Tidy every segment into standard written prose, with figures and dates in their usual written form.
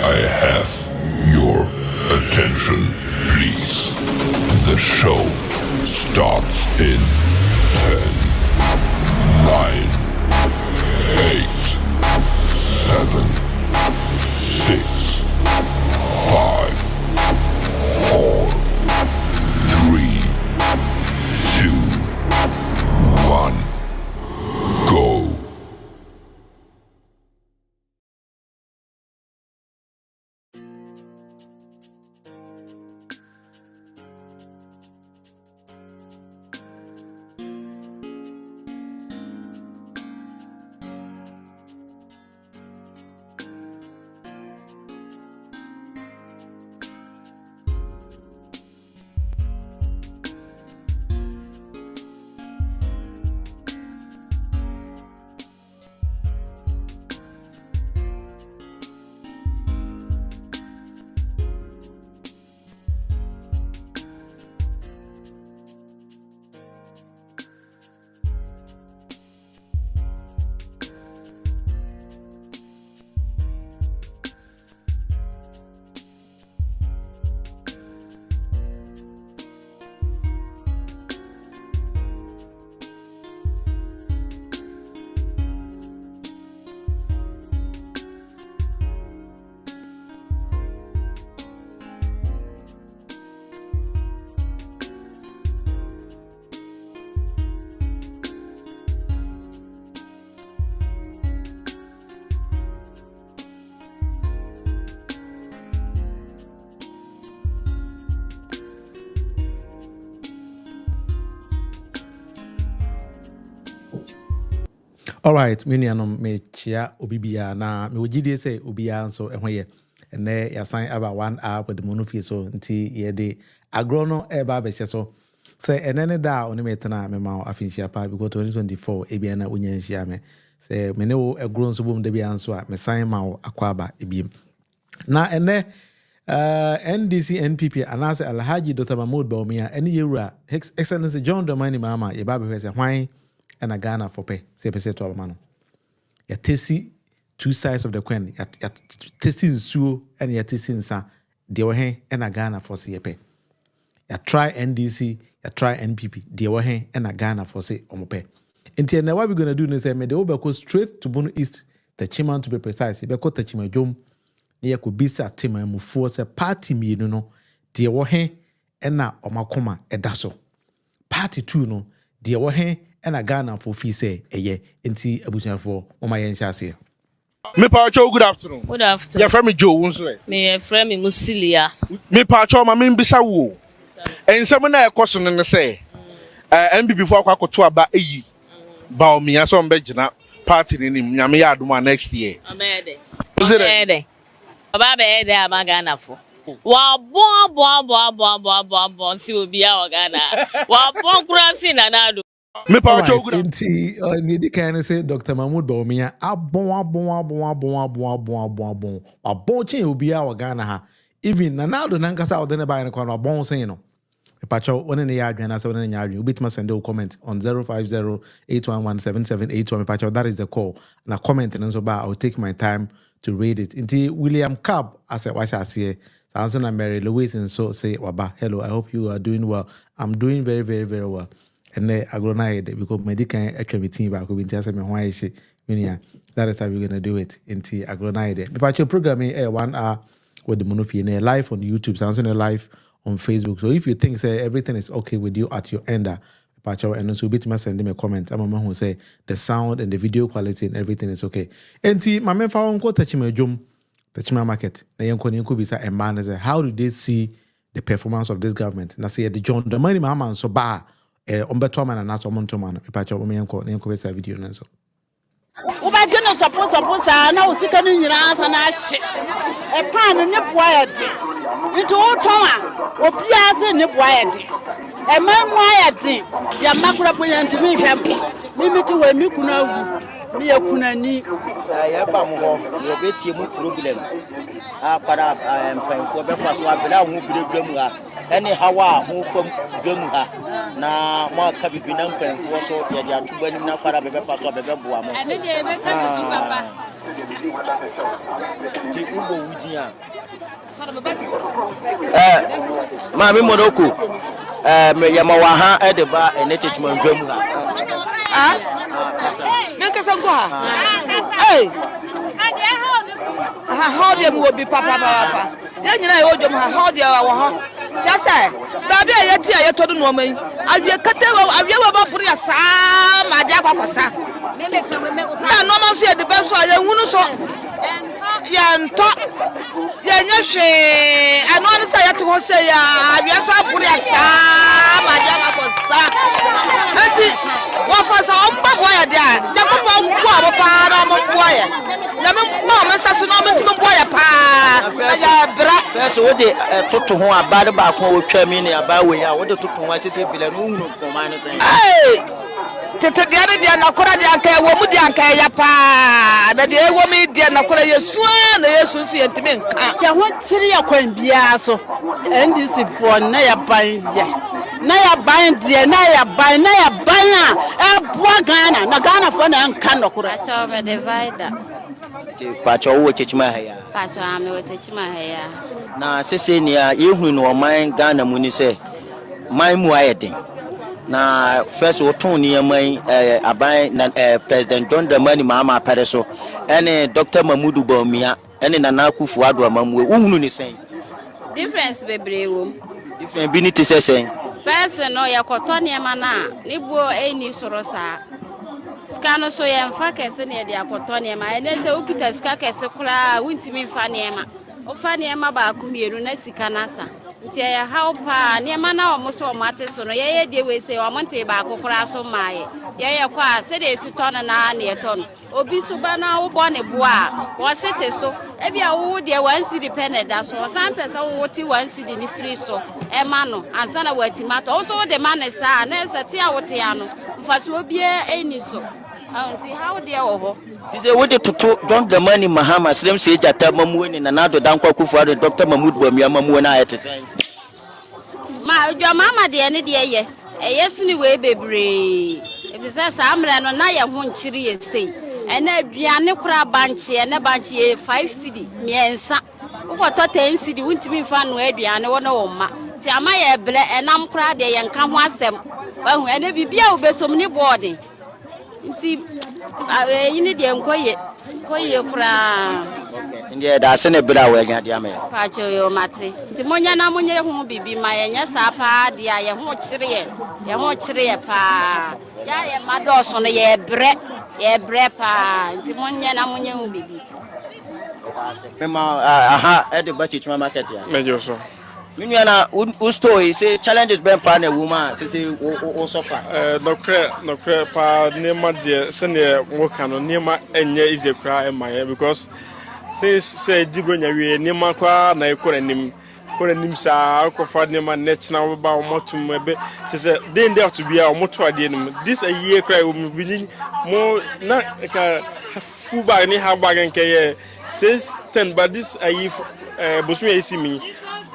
I have your attention, please? The show starts in 10, 9, 8, 7, 6, 5, 4, 3, 2, 1, go. All right, minianom me chia obibia na me wogide say obia nso ehwe and there you sign about 1 hour with the Munufie so nti ye de agro no eba be so say enene da oni metena me ma afinsia pa because 2024 ebia na onya nsia me say me ne wo agro nso bom de bia nso a me sign ma akwaba ebiem na ene NDC NPP anase Alhaji Dr. Bawumia ene yewura Excellency John Mahama ye ba be say hwan and a Ghana for pay. Say per se to man. Ya tesi two sides of the coin. Ya testing suo and ya testing sa de wo hen and a Ghana for say pay. Ya try NDC, ya try NPP. De wo hen and a Ghana for say omo pay. Until now what we going to do is say me de go go straight to Bono East, the Chiman to be precise. Be ko Techima Jom. Ne ko bisa tema mu for say party me no de wo hen and na omakoma edaso. Party 2 no de wo hen and a Ghana for fee say eye enti abusia for mama yen shase me pa cho good afternoon. Good afternoon. Your friend me Joe wonso me friend me Musilia. Me pa cho ma me bisa wo ensem na ekoso ne say MPP for akwakoto aba eyi Bawumia so mbe gina party ni nim nyame ya adoma next year Amede Baba be dey ama Ghana for wa bon si obi a Ghana wa bon kura fi na do me pa cho good nti ni di kan say Dr. Bawumia abon chen obi a Ghana ha even Nanado nankasa odene ba ne kwa bon sen no Pacho one ne ya adwan asa one ne ya adwan obituma send a comment on 050811778 Pacho that is the call na comment and so ba I will take my time to read it nti William Cab as a washa ase Sanson and Mary Louise and so say waba hello I hope you are doing well. I'm doing very very very well and agronide because medical committee ba ko binti asa me ho aye minia that is how we're going to do it nti agronide Pacho programming 1 hour with the Munufie and live on YouTube Sanson live on Facebook. So if you think say everything is okay with you at your end, Pacho and also bit send him a comment. I'm who say the sound and the video quality and everything is okay. Enti my men found ko Techima Jom, Techima market. Na yenko ni bisa a man say how do they see the performance of this government? Na say the John the money Mahama so ba ombeto man na so monto man. Pacho me yenko bisa video na so. Uba gena suppose na usika ni nyina asa na ahye. E pan ne boa yede. Nti o ton a obi ase ne boa yede. E man mu ayede. Ya makura poyanti mi hwem. Mi ti wa mi kuna agu. Mi ya kuna ni. Ya ba mo ho. Ye betie mu problem. Para mpanfo be fa so abela hu biregbam ha. Ene hawa hu fam gbam ha. Na mo ka bibi na mpanfo so ye dia tuba nim na para be fa so be boa mo. Ene de be ka to papa. ti ubo wudia Mami Monoko me yamawaha edeba enetechman dwamu ha me kasa go ha eh how dem will be papa ya nyina yo dwom ha how dem wa ho jasa baby ya ti ya todo no man awie katewa awie wa baburu ya saa ma dia kwakwasa na no man so ya de ben so ya hunu so ya nto ya nyehwe ano an sa ya to ho se ya awie so aburu ya saa ma dia kwakwasa ati wa fa so omba boya dia ya ko pa mbo abapa na mbo ya ya me sa so no me mbo ya pa ya bra first wo de toto ho abade ba ko wo twa mi ne aba we ya wo de toto ho asese bile no hunu ko man sen eh tete dia na kora dia anka wo mu dia anka ya pa da dia wo mi dia na kora yesu na yesu su yentime nka ya ho tiri ya kwan bia so NDC for na ya ban ya na ya ban dia na ya ban a boa Ghana na Ghana for na nka no kora Pacho me divider. pacho wo chechima ha ya Pacho ame wo techima ha ya. na sese ni ya yehunu no man Ghana mu ni se man mu ayeden na first wo ton ni man aban na President John Mahama pare so ene Dr. Mamudu Bawumia ene Nana Akufo-Addo amamu uhunu ni sen Difference bebre wo. different bi ni te sen First no yakoto niema na nibo eni soro sa. Ska no so ye mfa kese ne de yakoto niema ene se ukita ska kese kura wuntimi mfa niema. Ofa niema ba akumienu na sika nasa. Nti ya haupa niema na omuso omate so no ye de we se omonte ba akokora so maaye. Ye kwa se de sito na ne ton. Obi so ba na wo bone boa wo sete so e bia wo de 1 cedi peneda so san pesa wo ti 1 cedi ni free so e ma no ansa na wati mato wo so wo de ma ne sa na sete a wo te ya no mfaso obi eni so anti how de wo ho ti se wo de toto John Mahama slim se jata mamu ni Nana Akufo-Addo Dr. Mamudu Bawumia mamu na ayete sen ma John Mahama de ne de ye yesini we bebre ebisa sa amra no na ye ho nchiri yesei ena aduane kura banche ena banche 5 cedi miensa ukoto 10 cedi wuntimi mfa no aduane wo na wo ma ti ama ye ble enam kura de ye nka ho asem wahu ena bibia obesom ni boarding nti yini de nkoye kura ndiye da se ne bra wa nya de ame pacho yo mate nti monya na monye ho bibi ma ye nya sa pa de ye ho chire pa ya ye madoso no ye bre pa nti monye na monye ho bibi mema aha e de bachichuma market ya mejo so minua na u story say challenges ben pa na woman say o suffer no cre pa nema de se ne wo kanu nema enye ize kra e maye because since say dibronya we nema kwa na ekora nim sa akofa nema net na ba o motum ebe say den dey to be a moto ade nim this a year cry we be mo na ka fu ba ni ha ba gan ke 610 but this a year bosumi isi mi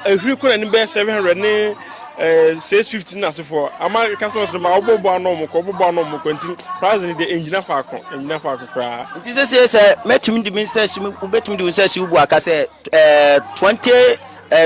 ehuri kora ni be 700 ni 650 na for ama customers no ma obobo anom ko ntin price ni the engineer fa ko kra nti say metumi di ministers ubetumi di say ubu aka say 20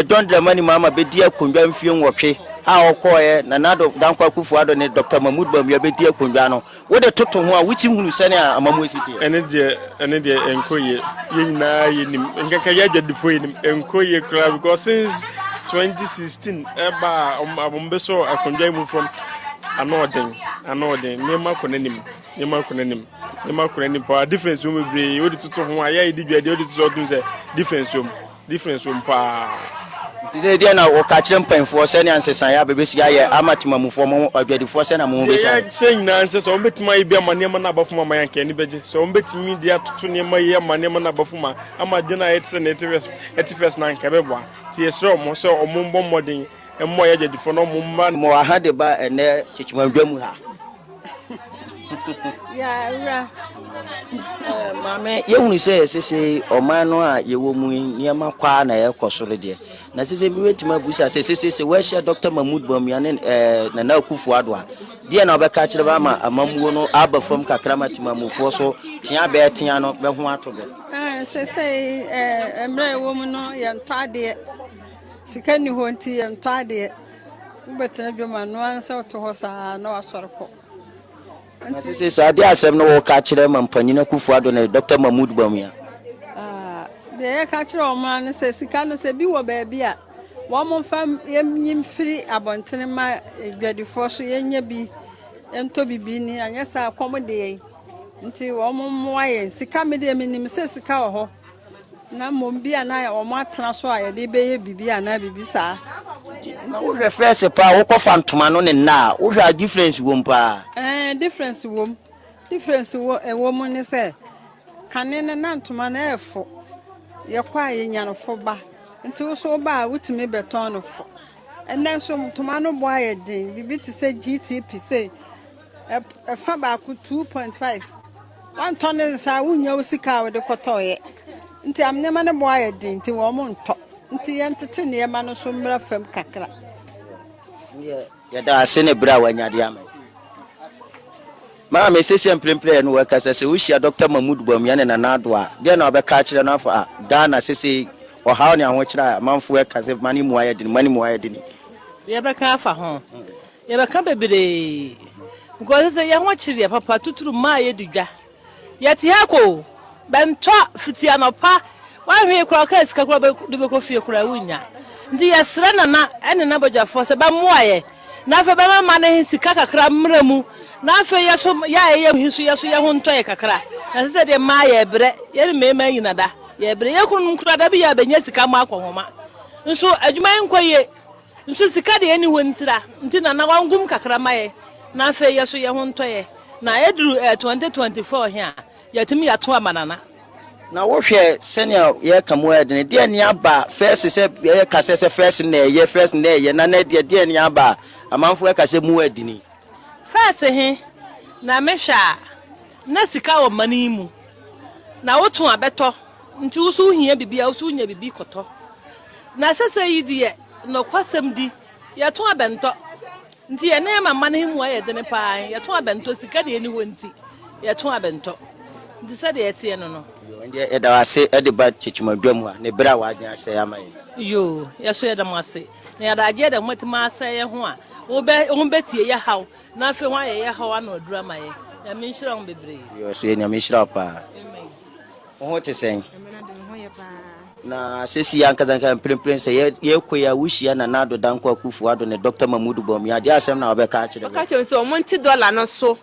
John Mahama be dia konwa mfie nwotwe ha okoye Nana Akufo-Addo ne Dr. Mamudu Bawumia be dia konwa no wo de toto ho a wuti hunu sane amamu esiti ene de enkoye yenyina yenim nkaka ya dwadifo yenim enkoye kra because since 2016 eba abombeso akonwa mu from anodin nema konanim pa difference wo mebre wo de toto ho a ya idi dwade wo de toto dum say difference pa Today dia na o ka kire mpanfo se ne ansesan ya bebesi ya ye amatimamufo mo adwadifo se na mo be sa se nyina anse so betima ibi amanema na bafuma ma yanke ni beje so betimi dia toto ne ma ye amanema na bafuma ama de na etse na etifes na nka bebwa ti esro mo so omumbo modern emmo ya adwadifo no mumma mo aha de ba ene chichimandwamu ha ya mame yehunu se omano a yewo mu niema kwa na ekosoro de na se bi wetima busa se we share Dr. Mamudu Bawumia ne Nana Akufo-Addo a de na obeka kire ba ma amamuo no aba fam kakra matimamufo so tia be tia no be ho ato be say emre woman no yantade sika ni ho nti yantade ubetena dwoma no ansa to ho saa na wasoreko say sade asem no wo ka kire mampanyina Kufuado na Dr. Mahama Bawumia de ka kire o man say sika no say bi wo ba bia wo mo fam yim firi abontene ma dwadifo so yenya bi ento bibi ni anyasa komode nti wo mo moaye sika me de minim se sika wo ho na mo bia na wo mo atena so aye de beye bibi ana bibi saa na wo reference pa wo ko fantoma no ne na wo hwa difference wo mpa difference wo mo ne se kanene na ntoma na efo ye kwa ye nyanofo ba nti wo so ba wutimi beton no fo enen so ntoma no bo aye din bibi ti se GTP se fa ba ku 2.5 one ton in sa wunya usika we de kotoye nti amnema ne bo aye din nti wo mo nto nti yentete ne ma no so mra fam kakra ya da sene bra wanyade ama ma me sesi emplempre no waka se wuhia Dr. Mahama Bawumia ne nanado a de na obeka kire no afa da na sesi o hawo ne anwo kire amanfo waka se mani mu aye din ye beka afa ho ye beka bebere because say ye ho kire papa tuturu ma ye dudwa yeti hako bento fiti anopa wa hwe kura ka sika kura de be ko fie kura wunya ndi yesre na ene na bojafo se ba moaye na fe ba ma na sika kakra mramu na fe yeso ya ye hisu yeso ye ho ntoye kakra na se de ma ye bre ye me ma yina da ye bre ye kunu kura da bi ya benya sika ma akohoma nso adwuma enkoye nso sika de eni wontira nti na wangum kakra ma ye na fe yeso ye ho ntoye na eduru 2024 here yatimi yato amanana na wo hwe senior ye kamo edene de ni aba first se ye kase se first na ye na de ni aba amanfo ye kase mu edini first he na mehwa na sika wo mani mu na wotu abeto nti usu hia bibia usu nya bibi koto na sese yi de no kwasem di yato abento nti ye na ma mani mu aye de ne pa yato abento sika de ni wonti yato abento nti se de yetie no nde da wase e de ba chichimadwam ha ne bra wa anya hye ya mai yo ya so ya da mase na ya da aje da motima aseye ho a wo betie ya haw na afi ho aye ya haw na odura mai ya mi nshira on bebre yo so ya mi nshira pa ho te sen na sesi ya nkaza nka prince ye koya wuhia na nado danko Kufuado ne Dr. Mahama Bawumia de asem na obeka kire ka che so monti dollar no so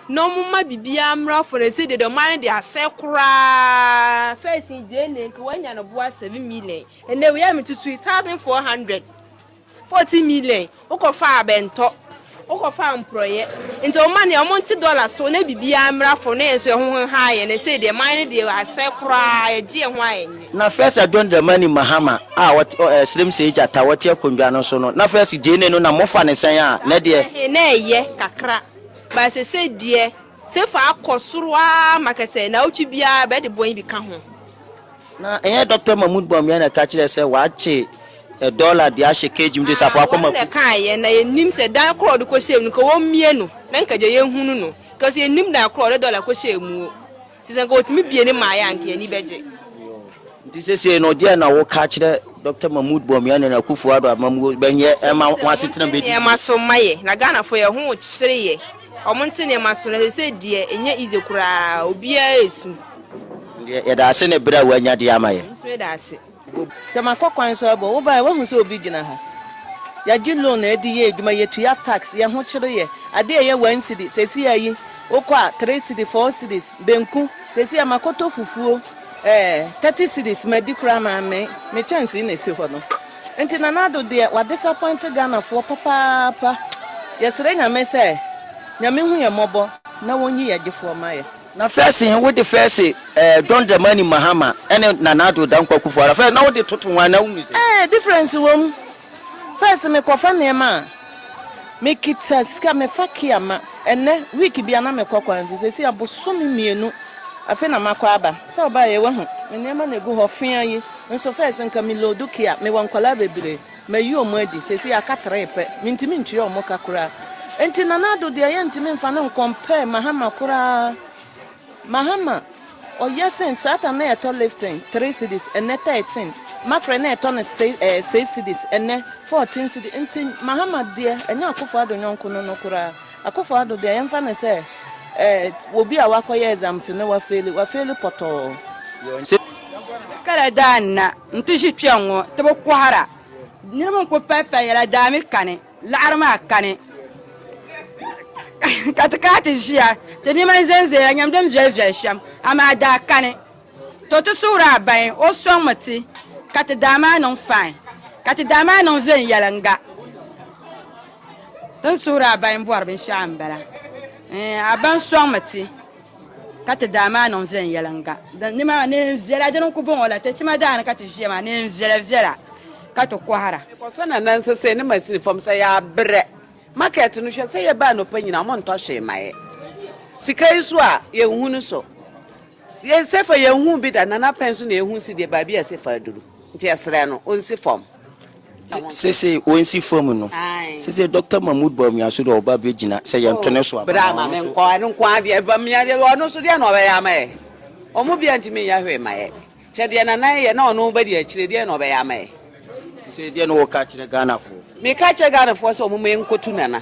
no mumma bibia mra for say the man dey asekura first je ne nka wanya no boa 7 million and then we am to 3400 40 million ukofa abento ukofa employee nti o man e monti dollar so na bibia mra for na enso ho ha ye ne say the man dey asekura ye je ho aye na first adon the money Mahama what slim say jata what e kondwa no so no na first je ne no na mofa ne sen a na de na ye kakra ba se die se fa akosoro a makase na uchi bia be de boy bi ka ho na Dr. Mahama Bawumia na ka kire se waache $1 de ahye kejim de safo akoma na ka ye na enim se dan crowd ko shem no ko wo mie no na nka je ye hunu no because enim dan crowd $1 ko shemu ti se ko otimi bie ne ma ya nka ani beje nti se no dia na wo ka kire Dr. Mahama Bawumia na Kufuado amamu benye ema wasetena bedi e maso maye na Ghana fo ye ho kyere ye omonti ne maso na se die enye ize kura obia esu ye da ase ne bra wanya de amaye so da ase kama kokwan so abo wo ba wo hu so obi gina ha ya gi loan na edi ye eduma ye tuya tax ye ho kyere ye ade ye 1 cedi sesi ayi okwa 3 cedi 4 cedis benku sesi amakoto fufuo 30 cedis medicra ma me chance na esi ho no enti na nado de wa disappoint Ghana for papa yesere nya me se nya me hu ye mobo na wonyi ye gifo maye na first with the first don the money Mahama ene na nado danko Kufuado first na wo de toto wan na unu se difference wom first me kofa nema me kita ska me fakia ma ene week bia na me kokwan so se abosomi mienu afi na makwa aba so ba ye wahu nema na gu ho fia yi nso first nka me lodukia me wankola bebire me yi omo adi se aka trepe mintimi ntwe omo kakura enti na nado de ye ntimi mfa no compare Mahama kura Mahama or yes, and Satan near to lifting 3 cities and net 13. Macra near to 6 cities and net 14 cities. And Mahama dear, and your Kofado non Kuno Kura. A Kofado, the infant say, will be a wako years, I'm so no fail poto. Kala dana ntishi piango tebo kwahara nirmo ko pepe yala dami kane larma kane katakati jia teni manzenze ya nyamdem via sham ama da kane to to sura ban o somati kata dama non fine kata dama non zen yalanga tan sura ban buar bin sham bala aban somati kata dama non zen yalanga dan nima ne zera dan ko bon wala te chima dan kata jema ne zera kata kwahara ko sana nan se ne masin fam say ya bre market no hwe say ya ba no panyina mo nto hwe mae sika isu a ye hu no so ye se fa ye hu bi da nana penso na ye hu si de ba bi ya se fa duru nti esre no onsi fam Sese onsi form no. Sese Dr. Mahmoud Bawumia so do oba be gina say ye ntone so aba. Bra ma men ko anu kwa de ba mi ade ono so de na oba ya mae. Omo bia ntimi ya hwe mae. Che de na nan ye na ono ba de akire de na oba ya mae. Sese de no ka kire Ghana fo. Me ka kire Ghana fo so omo me nkotu nana.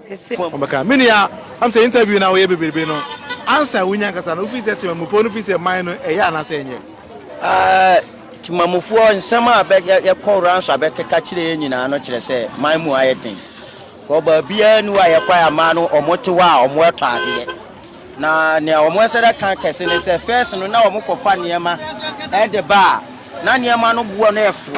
Omaka minia am say interview na we bebebe no. Answer wunya kasa no fi say te mo phone fi say mine no e ya na say enye. Timamufuo nsema abek ye kon ranso abek ka kire ye nyina no kire se man mu ayeten ko ba bia nu aye kwa ama no omotewa omoeto ade na ne omoese da kan kese ne se first no na omokofa niema e de ba na niema no buo no efu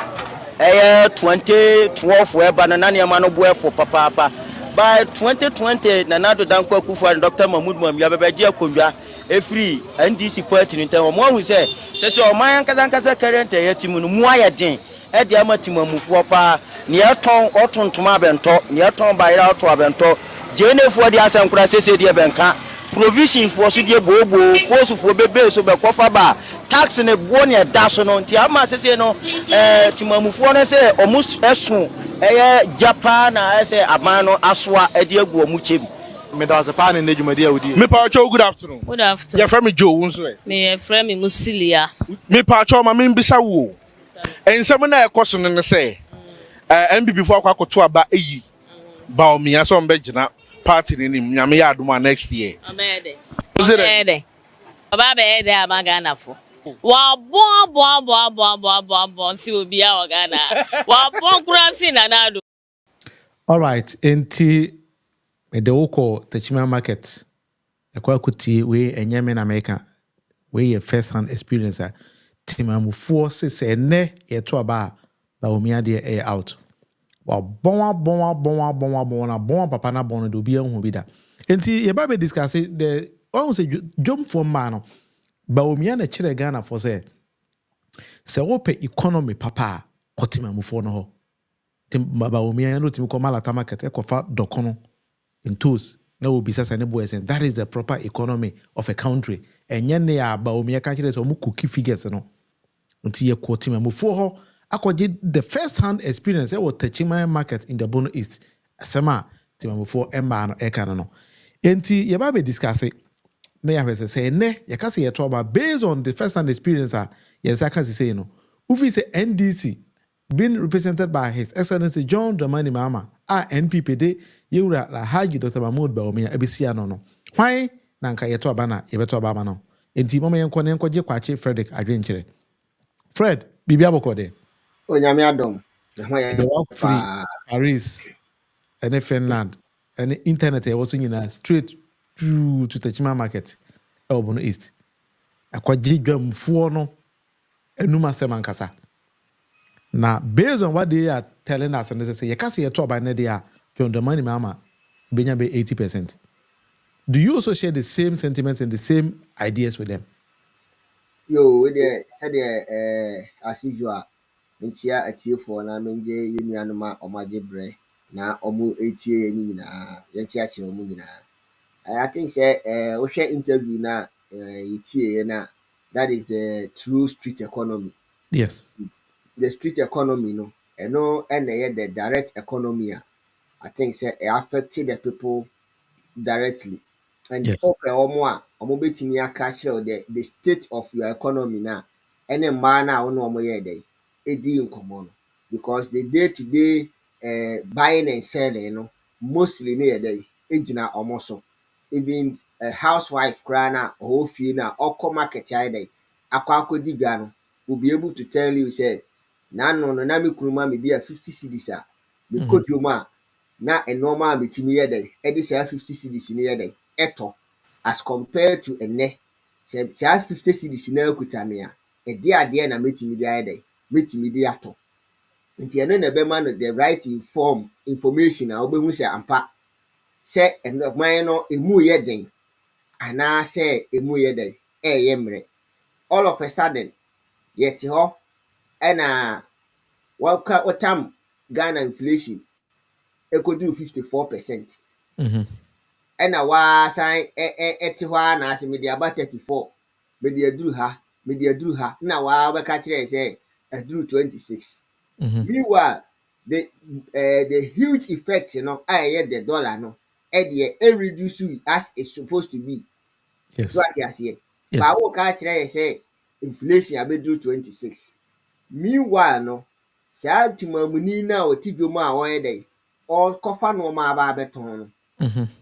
2012 eba na niema no buo efu papa by 2020 na nado danko akufa Dr. Mahmoud Bawumia bebeje akondwa efri NDC party ni ntan mo hu se o man kaza current ya timu no mu ayeden e de amatimamufuo pa ne eton otontoma bento ne eton bayira oto abento jenefuo de asankura sese de benka provision for so de bobo force for bebe so be kofa ba tax ne bo ne da so no nti ama sese no timamufuo no se omus esun Japan na say amano aswa e de agu omu chebi Me da was a pan in the Jumadia with you. Me Pacho, good afternoon. Good afternoon. Your friend Joe Winslow. Me friend me Musilia. Me Pacho, my main Bisawo. And someone I question and say, MB before I go to about Bawumia, some Bejana party in him, Yamiaduma next year. I'm ready. Was it ready? About there, I'm a Ghana for. Wa bon, see will be our Ghana. Wa bon, crossing another. All right, enti the oko Techima market. Ekwa kuti we enyame na America. We ye first hand experience timamufuo se ne ye to aba Bawumia de out. Wa bon papa na bon do bi ehun bi da. Enti ye ba be discuss the one say jump for man Bawumia na kire Ghana for say wope economy papa kotimamufuo no ho. Tim Bawumia no tim ko malata market e ko fa dokono in tools na will be sasa ne boys and that is the proper economy of a country and ne ya Bawumia ka kire so mu cookie figures no nti ye ko timamufuo ho akwaje the first hand experience was Techima market in the Bono East asema timamufuo emma no e kan no enti ye ba be discuss na ya say ne ye ka say ye to about based on the first hand experience ye say say no ufi say NDC being represented by His Excellency John Mahama NPP de yura la Haji Dr. Mahmoud Bawumia ebisia no hwan na nka yeto abana yebeto abama no enti mama yenko ne je kwache Frederick adwenkyere Fred bibia bokode onyame adom the one free Paris and Finland and internet e was nyina straight to Techima market Bono East akwaje dwamfuo no enuma semankasa. Now, based on what they are telling us, and they say, you can't see a top by Nadia, John Mahama, Benya be 80%. Do you also share the same sentiments and the same ideas with them? Yo, with the said as usual, in chia a tear for na menje yumianuma or my jebre, na omu 80 yantiachi omuna. I think say we share interview na na that is the true street economy. Yes. The street economy, no, and the direct economy. I think say it affected the people directly. and Yes. open omo betimi aka kyerɛ the state of your economy na ɛne mmaa na wɔn omo yɛ dɛ edi nkɔmɔ no because the day to day buying and selling no mostly ne yɛ dɛ egyina omo so even a housewife koraa na ɔwɔ fie na ɔkɔ market ayɛ dɛ akɔdi dwa no will be able to tell you say n'ano no na me kunu ma me bi a 50 cedis a me kɔ dwom a na nneɛma a metumi yɛ dɛ ɛde saa 50 cedis no yɛ dɛ ɛtɔ as compared to ɛnɛ sɛ saa 50 cedis na akuta me a ɛde adeɛ na metumi de ayɛ dɛ metumi de atɔ nti ɛno na ɛbɛma no the right information a wobɛhu sɛ ampa sɛ ɛnɔman no emu yɛ den anaasɛ emu yɛ dɛ ɛyɛ mmerɛ all of a sudden yɛte hɔ ɛna wɔtam Ghana inflation ɛkɔduru 54%. ɛna waasan ɛte hɔ a na ase mede aba 34 mede aduru ha na waa bɛka kyerɛ sɛ aduru 26. Meanwhile the huge effect no a ɛyɛ the dollar no ɛdeɛ ɛreduce as it's supposed to be. Yes. So ate aseɛ baawo ka kyerɛ yɛ sɛ inflation abɛduru 26. Meanwhile no saa tumamuni no a ɔte dwom a wɔyɛ dɛ ɔkɔfa nneɛma aba abɛtɔn no.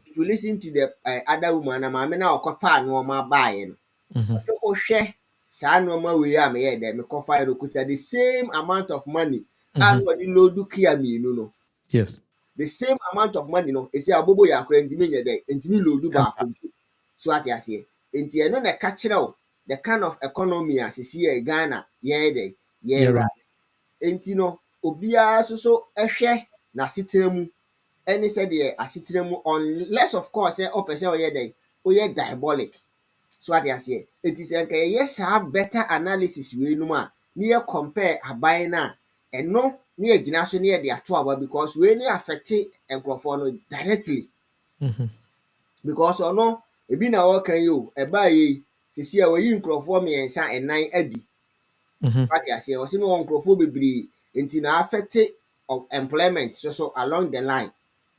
If you listen to the other woman, maame na ɔkɔfa nneɛma baeɛ no. Ɔsɛ ɔhwɛ saa nneɛma wei a meyɛ dɛ mekɔfa no kuta the same amount of money a ɔde loadu kia mmienu no. Yes. The same amount of money no esi abobo yɛ akora ntumi nyɛ dɛ ntumi loadu baako. So ate aseɛ. Nti ɛno na ɛka kyerɛ wo the kind of economy a sisi yɛ Ghana yɛn dɛ yɛn. Nti no obiara soso ɛhwɛ n'asetena mu. Ɛne sɛdeɛ asetena mu unless of course ɔpɛ sɛ ɔyɛ dɛ ɔyɛ diabolic. So ate aseɛ eti sɛ nka yɛyɛ saa better analysis wei no mu a ne yɛ compare aban na ɛno ne yɛ gyina so ne yɛ de ato aba because wei ne affect nkurɔfoɔ no directly. Because ɔno ebi na wɔka yi o ɛbaa yi sisi a wɔyi nkurɔfoɔ mmiɛnsa ɛnan adi. Ate aseɛ wɔsi no wɔ nkurɔfoɔ bebree nti na affect employment so along the line.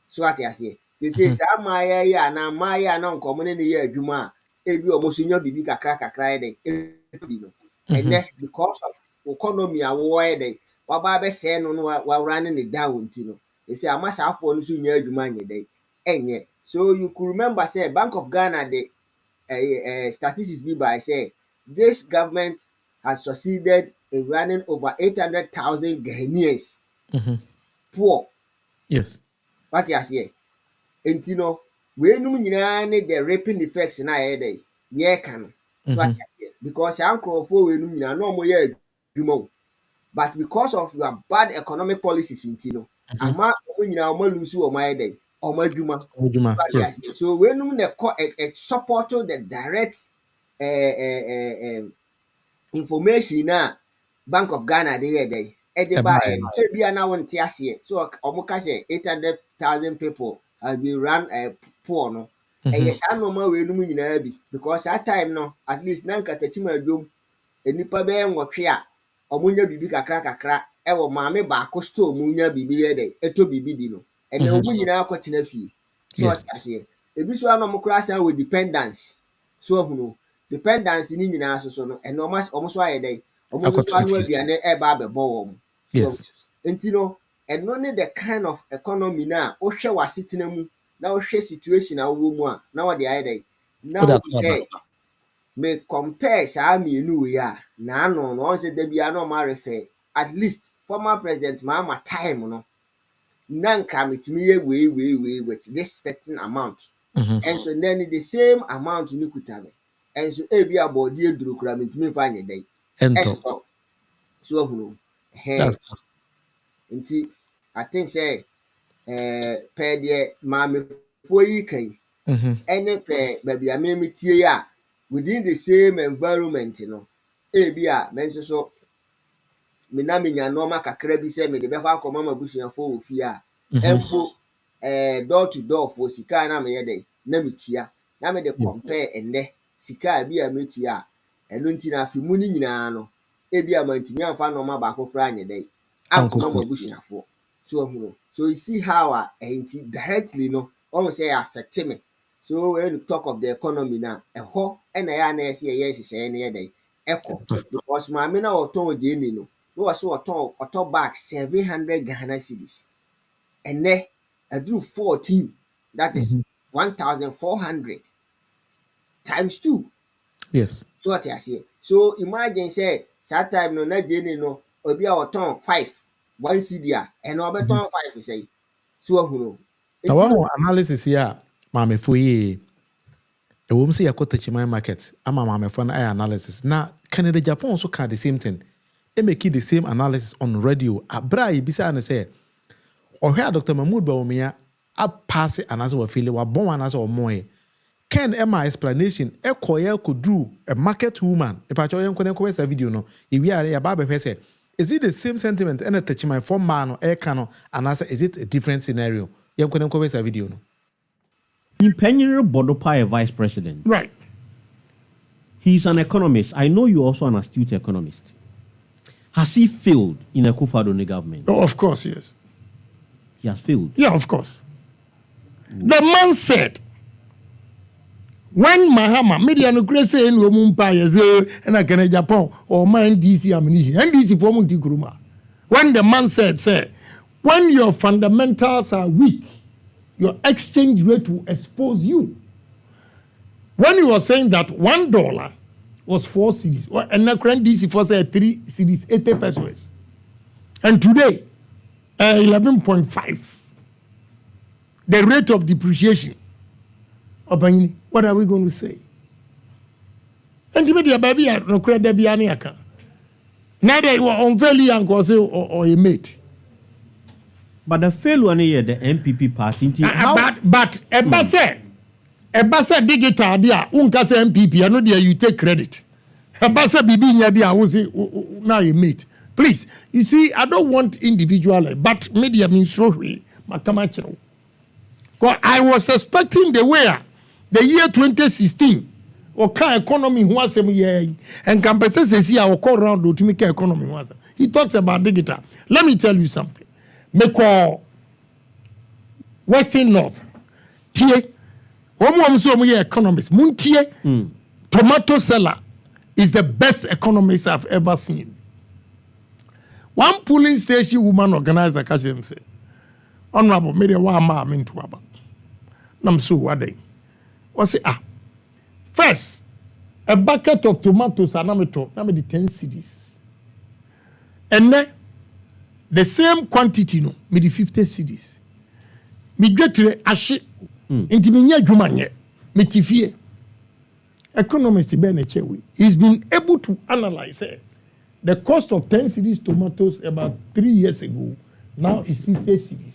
So ate aseɛ sisi saa mmaayɛ yi a na mmaayɛ a na nkɔmɔ ne yɛ adwuma a ebi ɔmo so nya bibi kakra yɛ dɛ ebi no ɛnɛ because of economy a wɔyɛ dɛ waba abɛsɛɛ no no wawura ne ne down nti no esi ama saafoɔ no so nya adwuma nyɛ dɛ ɛnyɛ. So you could remember say Bank of Ghana the statistics bi by say this government has succeeded in running over 800,000 Ghanaians poor. Yes. What you say? Nti no wei num nyinaa ne the reaping effects na ɛyɛ dɛ yɛka no. So what you say? Because saa nkurɔfoɔ wei num nyinaa na ɔmo yɛ adwuma but because of your bad economic policies nti no ama ɔmo nyinaa ɔmo lose ɔmo ayɛ dɛ ɔmo adwuma. Yes. So when you support the direct information na Bank of Ghana they hear they ebi na won te ase so omo ka say 800,000 people have been run poor no yes I know ma we no nyina bi because that time no at least na nkatachima adwom enipa be nwotwe a omo nya bibi kakra ewo maame ba ko store mu nya bibi ye dey eto bibi di no ene omo nyina akotena fie. So ase ebi so anọ mokra asa we dependence so ahunu dependence ni nyina so no eno omo so ayɛ dɛ omo so anu aduane eba abɛbɔ wɔn. Yes. Nti no eno ne the kind of economy na ohwɛ wasetena mu na ohwɛ situation a wo mu a na wo de ayɛ dɛ na wo say me compare saa mienu we a na ano no on say da bia na o ma refer at least former president Mahama time no nanka metimi ye we with this certain amount. And so then the same amount you could have. And so ebi abodi eduru kura metimi fa nye dai. Ento. So hunu. Nti I think say per the maame fo yi kan. Ene per baby amemetie ya within the same environment no. Ebi a menso so me na me nya normal kakra bi say me de be kwa akoma mabusuafo ofie a empo door to door for sika na me ye dey na metua na me de compare enne sika bi a metua eno nti na afi mu ni nyina no ebi a mantimi amfa normal ba kokora anye dey akoma mabusuafo so ahuro so you see how enti directly no almost say affect me So when you talk of the economy now, and I na say yes echo because my mina or ton Jenny no was a back 700 Ghana cedis. And then I do 14, that is 1,400 times 2. Yes. So what I say. So imagine say that time no na Jenny no obi a ton 5 1 cedi and no be ton 5 say. So who Now one analysis here, mama foye. The woman say yakota chimay market. Ama mama for na analysis. Now Canada, Japan also can the same thing. They make the same analysis on radio. Abra bisa and say, or here Dr. Mahmoud Bawumia a pass it and as we feel wa bon as or more. Ken Emma explanation e koye could do a market woman. If I show you a video no, if we are a barber say, is it the same sentiment and a touch my form man or air cano and answer is it a different scenario? You can a video no. Impenial Bodopa, a vice president. Right. He's an economist. I know you're also an astute economist. Has he failed in a Akufo-Addo government? Oh, of course, yes. He has failed. Yeah, of course. The man said, when Mahama, media no crazy in Lumumpa, and I can Japan or my NDC ammunition, NDC for Muntikuruma. When the man said, say, when your fundamentals are weak, your exchange rate will expose you. When he was saying that $1 was 4 cedis, and the current DC for say 3 cedis, 80 pesos, and today 11.5. The rate of depreciation. What are we going to say? And to me, the baby had no credit be any account. Neither you are unfairly or a mate. But the failure near the MPP party. But Eba say digital dia unka say MPP no there you take credit. Eba say bibi nya dia won say now you mate. Please, you see, I don't want individual, but media means so we makama chiro. Because I was expecting the year 2016 oka economy who was and compensate say I will call around to make economy was. He talks about digital. Let me tell you something. Make Western North. Tie. Omo economist. Muntie. Tomato seller is the best economist I've ever seen. One polling station woman organized a catch and say, Honorable, maybe one ma into about. Nam so what day? Was it first a bucket of tomatoes and the 10 cedis. And then the same quantity no, me the 50 cedis. Me get to ashi into me jumanye me tifie. Economist Ben Echewi. He's been able to analyze the cost of 10 cedis tomatoes about 3 years ago. Now is 50 cedis.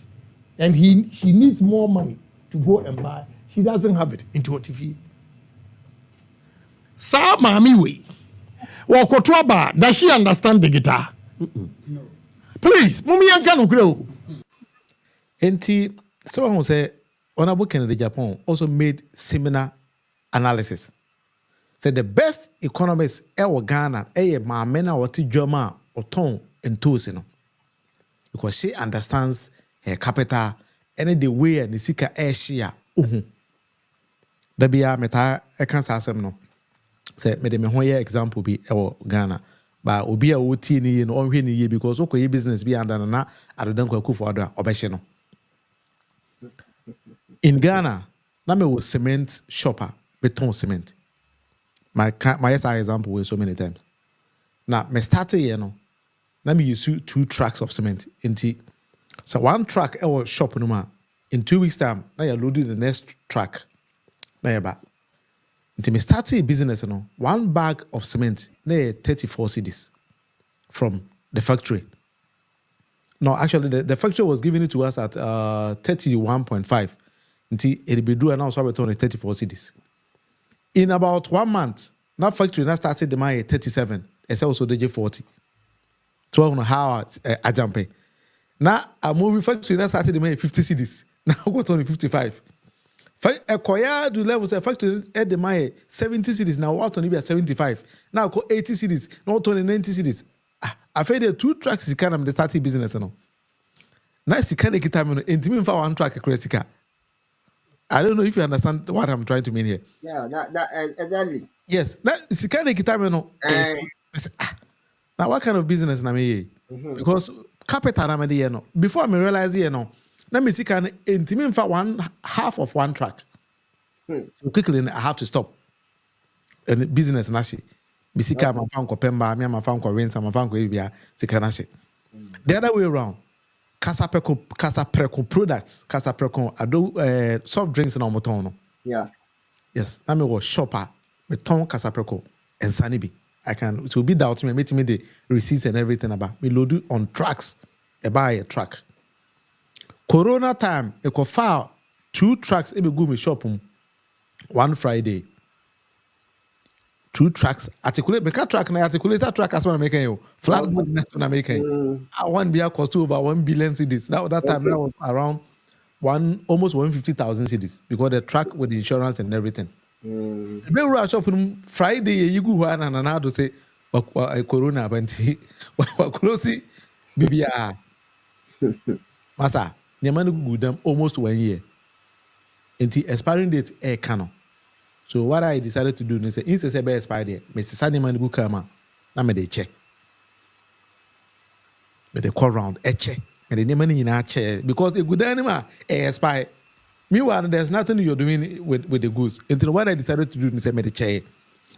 And she needs more money to go and buy. She doesn't have it into her TV. Sa mami we. Wakotwaba, does she understand the guitar? No. Please, mumi yanka no grow. Enti, someone say, Honorable Kennedy Japan also made similar analysis. Said the best economists ever Ghana, Mamena or Tijoma or Ton and Tosino. Because she understands her capital and the way and the seeker air share. Dabia meta I can't say no. Say me de me hoye example be ever Ghana. But obi a oti ni no onhwe ni ye because okoye business be under na adodan kwa Akufo-Addo obehye no. In Ghana, na me was cement shopper, beton cement. My example was so many times. Now, me started here no. Na me use 2 trucks of cement. So 1 truck I shop no ma. In 2 weeks time, now you loading the next truck. Now you back. Until me started business no. 1 bag of cement na 34 cedis from the factory. No, actually the factory was giving it to us at 31.5. Until it be due and now so we turn 34 cedis. In about 1 month, now factory now started the money 37. It's also the J40. 12 and a half I jump. Now a movie factory now started the money 50 cedis. Now got only 55. A choir do levels a factory at the money 70 cedis. Now what only be at 75. Now go 80 cedis. Now 90 cedis. I feel the 2 tracks is kind of the starting business. No. Now it's kind of time into me for 1 track a credit card. I don't know if you understand what I'm trying to mean here. Yeah, that exactly. Yes, that sikane kitame no. Now what kind of business na me? Because capital na me dey no. Before me realize here no, na me sikane intimi in fact one half of one track. So quickly I have to stop. And business na she. Me sika ma fa nko pemba, me ma fa nko rinse, ma fa nko bibia sika na she. The other way around. Casapreco products, Casapreco, I do soft drinks in Omotono. Yeah. Yes, I'm a shopper with Tom Casapreco and Sanibi. It will be doubt me, meet me the receipts and everything about me load on trucks, buy a truck. Corona time, I could file 2 trucks, it be go me shop one Friday. 2 trucks, articulate, make a truck, na articulate a truck as one making you. Flatboard next one making. One beer cost over 1 billion cedis. That time that was around almost 150,000 cedis because the truck with the insurance and everything. The big shop on Friday, you go and another say, Corona, Banti, close BBR. Massa, the man go them almost 1 year. Until expiring date air canon. So what I decided to do is say, instead of expired, Mr. Sunday man go come, na me dey check. But they call round check. And the name in a chair because a good animal expire. Meanwhile, there's nothing you're doing with the goods. Until what I decided to do is say me the chair.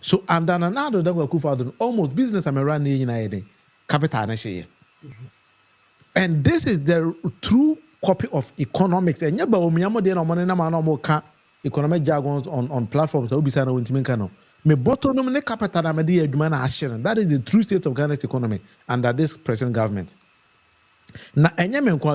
So I'm done another that will out almost business I'm running in capital na share. And this is the true copy of economics. And yeah, Bawumia mo dey no money na man no ka economic jargons on platforms that will be signed on Timinka. Me bottom no ne capital na me dey adwuma na ahye. That is the true state of Ghana's economy under this present government. Now,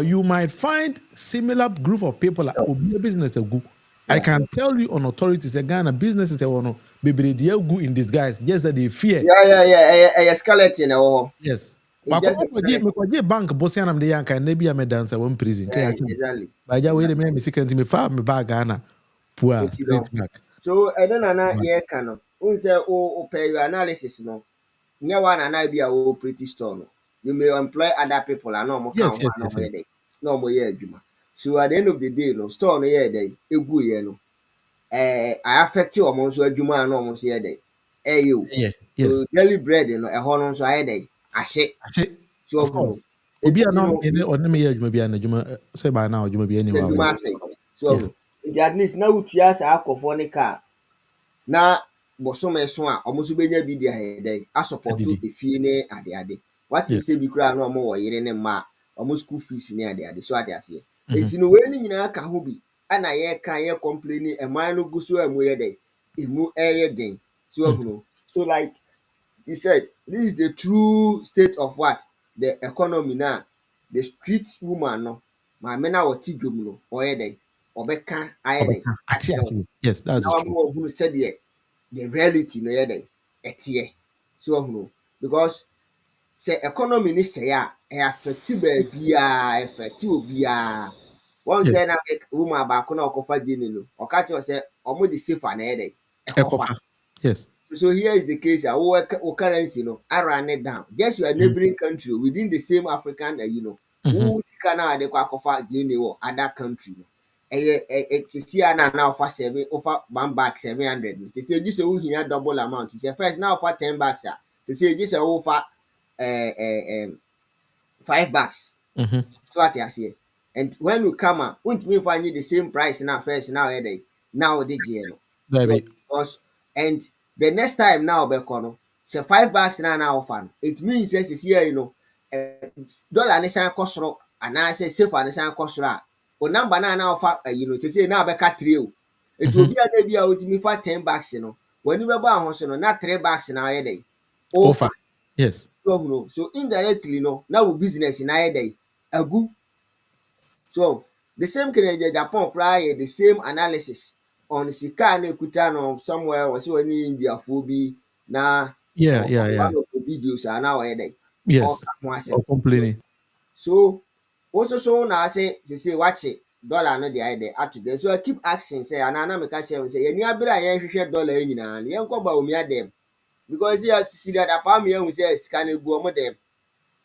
you might find similar group of people like Obi business go. I can tell you on authorities that Ghana businesses no baby they go in disguise just that they fear. Yeah. Skeleton or yes. But me bank boss am dey yanka na bia me dance one prison. Exactly. By ja way me second me fa me bag Ghana poor straight back. So I don't know here can unse o pay your analysis no. Nya one na bia o pretty store no. You may employ other people and no more no more year. So at the end of the day, no store no year day, a good year no. I affect you almost a juma and almost year day. You yes, daily bread no a horn so I day. I say so of course. Obi no any or me year juma bia na juma say by now juma bia anywhere. So at least now we as alcoholic na bosome so a almost benya bi dia head I support to the fee ne ade. What you say be cry no more yere ne ma almost school fees ne ade so ade ase enti no we ni nyina ka ho bi ana ye kan ye complain e man no go so emu ye dey emu eye den so like he said this is the true state of what the economy now. The street woman no ma me na woti dwom no oye dey obeka aye yes, that's true. Who said the reality no ye dey etie so because say economy ni say affect bia affect obia one say na woman ba ko na okofa gini no okachi o say omo the safer na dey ekofa. Yes, so here is the case our currency no run it down just your neighboring country within the same African who sika na dey kwakofa gini wo other country no see na offer 7 offer 1 bag 700 say just who here double amount say first now offer 10 bags say just offer 5 bags. So what you say? And when we come out, won't me find the same price now first now the GL. Because and the next time now bekono say 5 bags now offer. It means yes here dollar nation cost and I say safe and nation cost o number now offer say now beka 3. It will be a day out me for 10 bags when you buy house not 3 bags now offer. Yes. So indirectly, now business in a day, a good. So the same Canadian Japan prior the same analysis on Sikane Kutano somewhere was when India phobia na videos are now a day. Yes. Complaining. So also so now I say watch it dollar no the idea up to them. So I keep asking say and I make a say you near $dollar in and you go Bawumia them. Because you see that apartment we say scan go them.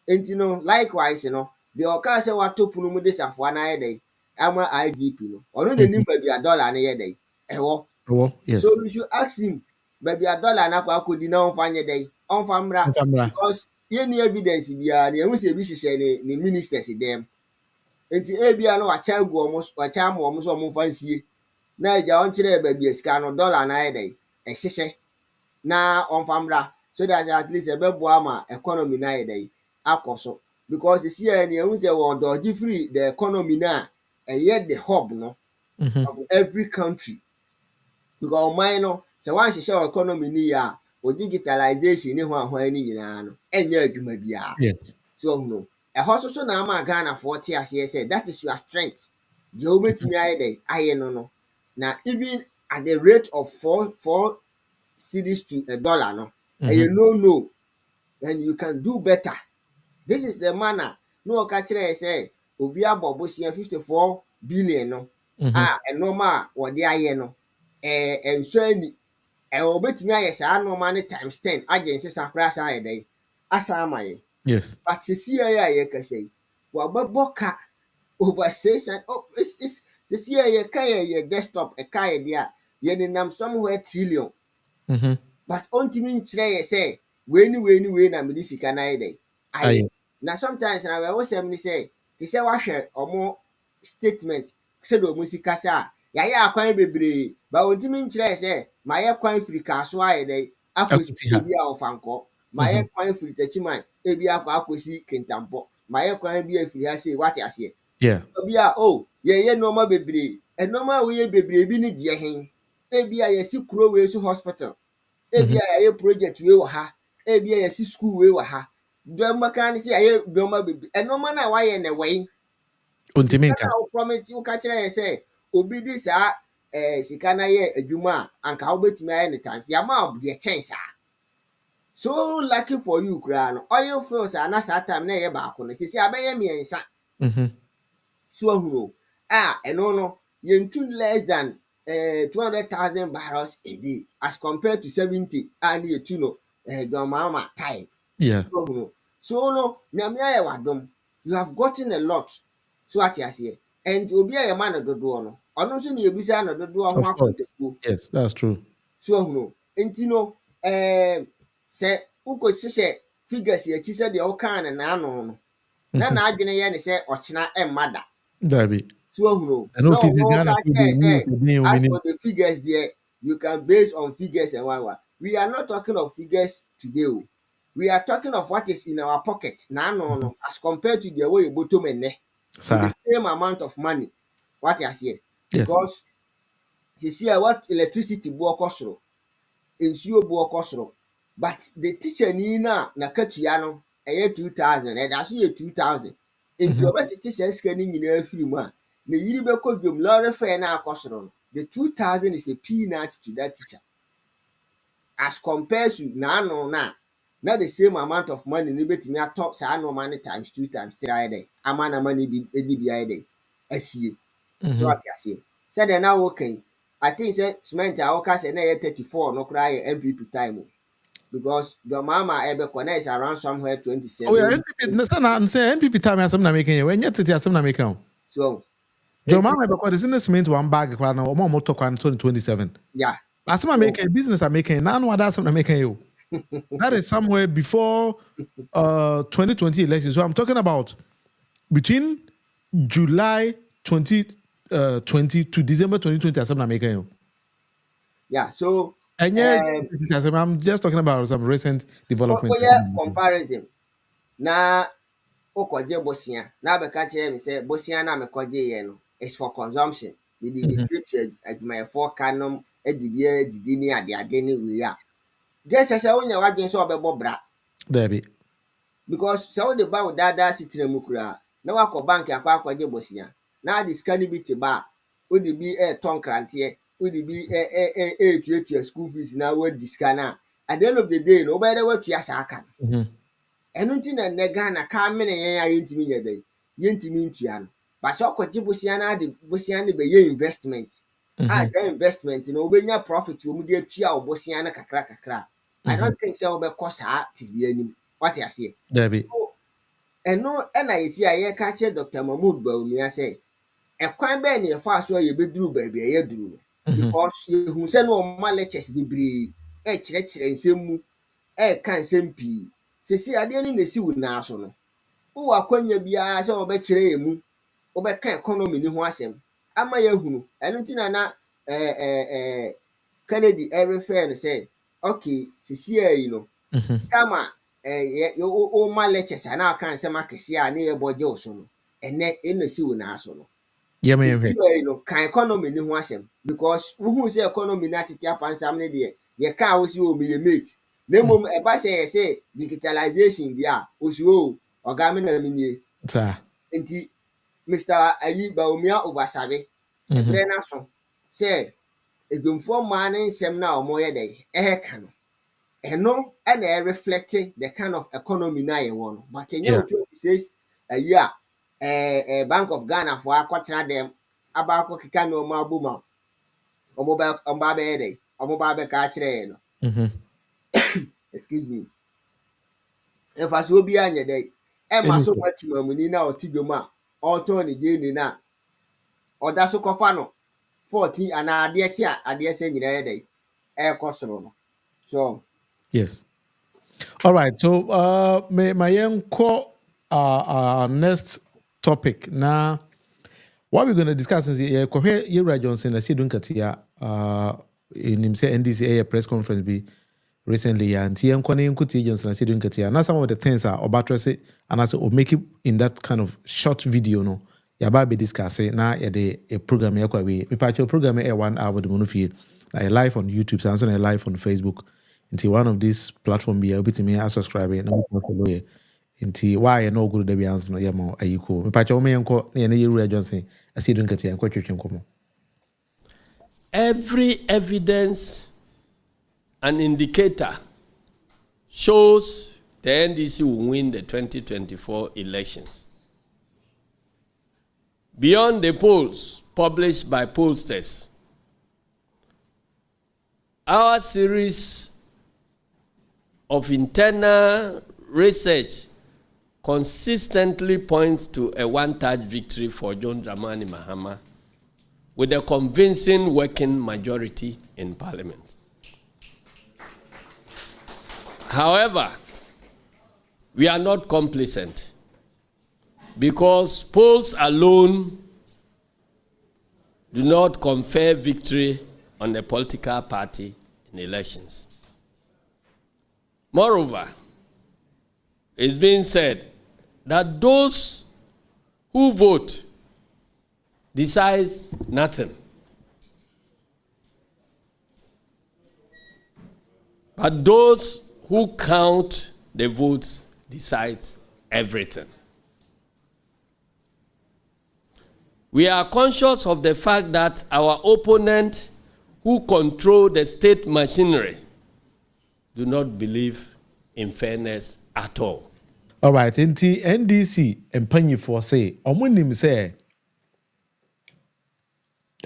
And likewise, the occur say what to put this of 1 day. ama IGP no ɔno na nim baabi a dollar no yɛ dɛn ɛwɔ. Yes. So we should ask him baabi a dollar no akɔ akɔdi na ɔmfa nyɛ dɛn ɔmfa mmra because yɛnni evidence biara na ehu sɛ ebi hyehyɛ ne ministers dɛm nti ebia no wakyɛ agu wakyɛ ama wɔn so wɔn mfa nsie na agya ɔnkyerɛ baabi a sika no dollar na ayɛ dɛn ɛhyehyɛ na ɔmfa mmra so that at least ɛbɛboa ama economy na ayɛ dɛn akɔ so because esi yɛ ni ehu sɛ wɔn dɔɔgye free the economy na ɛyɛ the hub no of every country because ɔman no sɛ wɔanhyehyɛ wɔ economy ni yɛ a o digitalization ne ho ahoa ni nyinaa no ɛnyɛ adwuma biara. Yes. So no ɛhɔ soso na ama Ghanafoɔ te aseɛ sɛ that is your strength deɛ wobɛtumi ayɛ dɛ ayɛ no na even at the rate of four cedis to a dollar no ɛyɛ no and you can do better. This is the manner no ɔka kyerɛ sɛ obi abɔ bosia 54 billion no a ɛnɔɔma a wɔde ayɛ no ɛnso ani wobɛtumi ayɛ saa nɔɔma no times 10 agye nsesa koraa saa ayɛ dɛn asa ama yɛ. Yes. But sisi a yɛkasa yi wabɛbɔ ka over 600 sisi a yɛka yɛ desktop ɛka yɛ deɛ a yɛnenam somewhere trillion. But ɔntumi nkyerɛ yɛ sɛ wei na mede sika no ayɛ dɛn ayɛ. Na sometimes na wɔwɔsɛm ne sɛ te sɛ wahwɛ ɔmo statement sɛdeɛ ɔmo sika sa a yɛayɛ akwan bebree ba ɔntumi nkyerɛ yɛ sɛ mayɛ kwan firi kaaso ayɛ dɛn akɔsi bi a ɔfa nkɔ mayɛ kwan firi takyiman ebi akɔsi kentampɔ mayɛ kwan bi afiri ha sei wate aseɛ obi a yɛyɛ nneɛma bebree nneɛma a wɔyɛ bebree bi ne deɛ hen ebi a yɛsi kuro wei so hospital ebi a yɛyɛ project wei wɔ ha ebi a yɛsi school wei wɔ ha dɔmma kan sɛ yɛyɛ nneɛma bebree nneɛma no a wayɛ na wɔyi ontimi nka na promise woka kyerɛ yɛ sɛ obi di saa sika na yɛ adwuma a anka wobɛtumi ayɛ ne times yɛama deɛ kyɛn saa. So lucky for you kura no oil fills ana saa time na ɛyɛ baako no sisi abɛyɛ mmiɛnsa. So ahuro ɛno no yɛntu less than 200,000 barrels a day as compared to 70 and yɛtu no John Mahama time. So no nyame ayɛ wadom you have gotten a lot so ate aseɛ and obi a yɛma no dodoɔ no ɔno nso ne yɛbisa no dodoɔ ho akɔtɛkuo. Yes, that's true. So ahuro nti no sɛ wokɔhyehyɛ figures yɛkyi sɛ deɛ wokaa ne naano no na n'adwene yɛ ne sɛ ɔkyena ɛmma da dabi so ahuro as for the figures there you can base on figures and one we are not talking of figures today we are talking of what is in our pocket naano no as compared to the way you bottom and the same amount of money what you say because you see what electricity boɔ kɔ soro nsuo boɔ kɔ soro but the teacher ni na katua no ɛyɛ 2000 ɛda so yɛ 2000 nti ɔbɛtete sɛ sika ni nyinaa afiri mu a na yiri bɛkɔ dwom lɔre fɛ na akɔ soro no the 2000 is a peanut to that teacher as compared to naano na the same amount of money ni betumi atɔ saa no money times 2 times 3 ayɛ dɛ ama na money bi edi bi ayɛ dɛ asie so ate asie sɛ de na wo kan I think say cement a woka sɛ na yɛ 34 no kora yɛ MPP time because John Mahama ebekɔ is around somewhere 27. Oh yeah, MPP say MPP time asem na making when yet tete asem na making. So John Mahama ebekɔ the cement one bag kora na omo moto kwan 2027. Yeah. Asem na making business are making na no other asem na making you. That is somewhere before 2020 election. So I'm talking about between July 2020 to December 2020 asem na making you. Yeah, so and I'm just talking about some recent development. Comparison. Na okoje bosia. Na beka kire me say bosia na me koje ye no is for consumption. We dey create adwuma for canom edibia didi ni ade ni we a. Just say wonya wadwen so obebo bra. Dabi. Because so the ba dada sitire mu kura. Na wakọ bank akwa akwaje bosia. Na the scan bi te ba. O de bi ton krante. Would be a school fees now what this can at the end of the day nobody what you ask and nothing and the Ghana come in and intimate day yintimintian but so could Busiana the Busiana be investment as an investment in obeying profit you media chia or Bosiana kakra. I don't think so because tis be any what I say Debbie and no and I see I catch Dr. Mahmoud Bawumia say ɛkwan bɛɛ ne yɛfa so a yɛbɛduru baabi a yɛduru no because yɛhu sɛ no ɔma lectures bebree ɛkyerɛkyerɛ nsɛm mu ɛka nsɛm pii sɛsi adeɛ no na ɛsi wo naa so no wowɔ akwanya biara sɛ wɔbɛkyerɛ yɛ mu wobɛka economy ne ho asɛm ama yɛahunu ɛno nti na Kennedy ɛrefɛ no sɛ okay sɛsi yi no tama woma lectures a na aka nsɛm akɛseɛ a ne yɛbɔ gye wo so no ɛnɛ ɛna si wo naa so no sɛsi no ka economy ne ho asɛm because wohu sɛ economy no atete apansam ne deɛ yɛka a wosi wɔ meyɛ mate na mmom ɛba sɛ yɛsɛ digitalization deɛ a osi o ɔga me na menye nti Mr. Bawumia Obasabe ɛbrɛ na so sɛ edwomfoɔ mmaa ne nsɛm na ɔmoyɛ dɛ ɛka no ɛno ɛna reflect the kind of economy na yɛwɔ no but ɛnyɛ 26 Bank of Ghana for akɔtena dɛm aba akɔkeka ne ɔmo abom a ɔmo ba bɛyɛ dɛ ɔmo ba bɛka akyerɛ no excuse me ɛfa so obi anyɛ dɛ ɛma so matimamuni na ɔte dwom a ɔtɔn ne gye na ɔda so kɔfa no 14 ana adeɛ kyi a adeɛ sɛ nyina yɛ dɛ ɛkɔ soro no so yes all right so my young next topic now what we're going to discuss is Yura Johnson I see doing katia in him say NDC press conference be recently and TM Kwane Nkuti Johnson I see doing katia now some of the things are about it and I say make it in that kind of short video no yaba be discuss na a program yakwa we me patch program 1 hour with Munufie live on YouTube so live on Facebook into one of these platform be able to me subscribe and follow it into why no good the bians no yama ayiko me patch o me enko na Yura Johnson I see doing katia enko twetwe nkomo. Every evidence and indicator shows the NDC will win the 2024 elections. Beyond the polls published by pollsters, our series of internal research consistently points to a one-touch victory for John Mahama with a convincing working majority in Parliament. However, we are not complacent because polls alone do not confer victory on a political party in elections. Moreover, it's been said that those who vote decide nothing. But those who count the votes decide everything. We are conscious of the fact that our opponents who control the state machinery do not believe in fairness at all. All right, NDC mpanyinfoɔ say ɔmo nim sɛ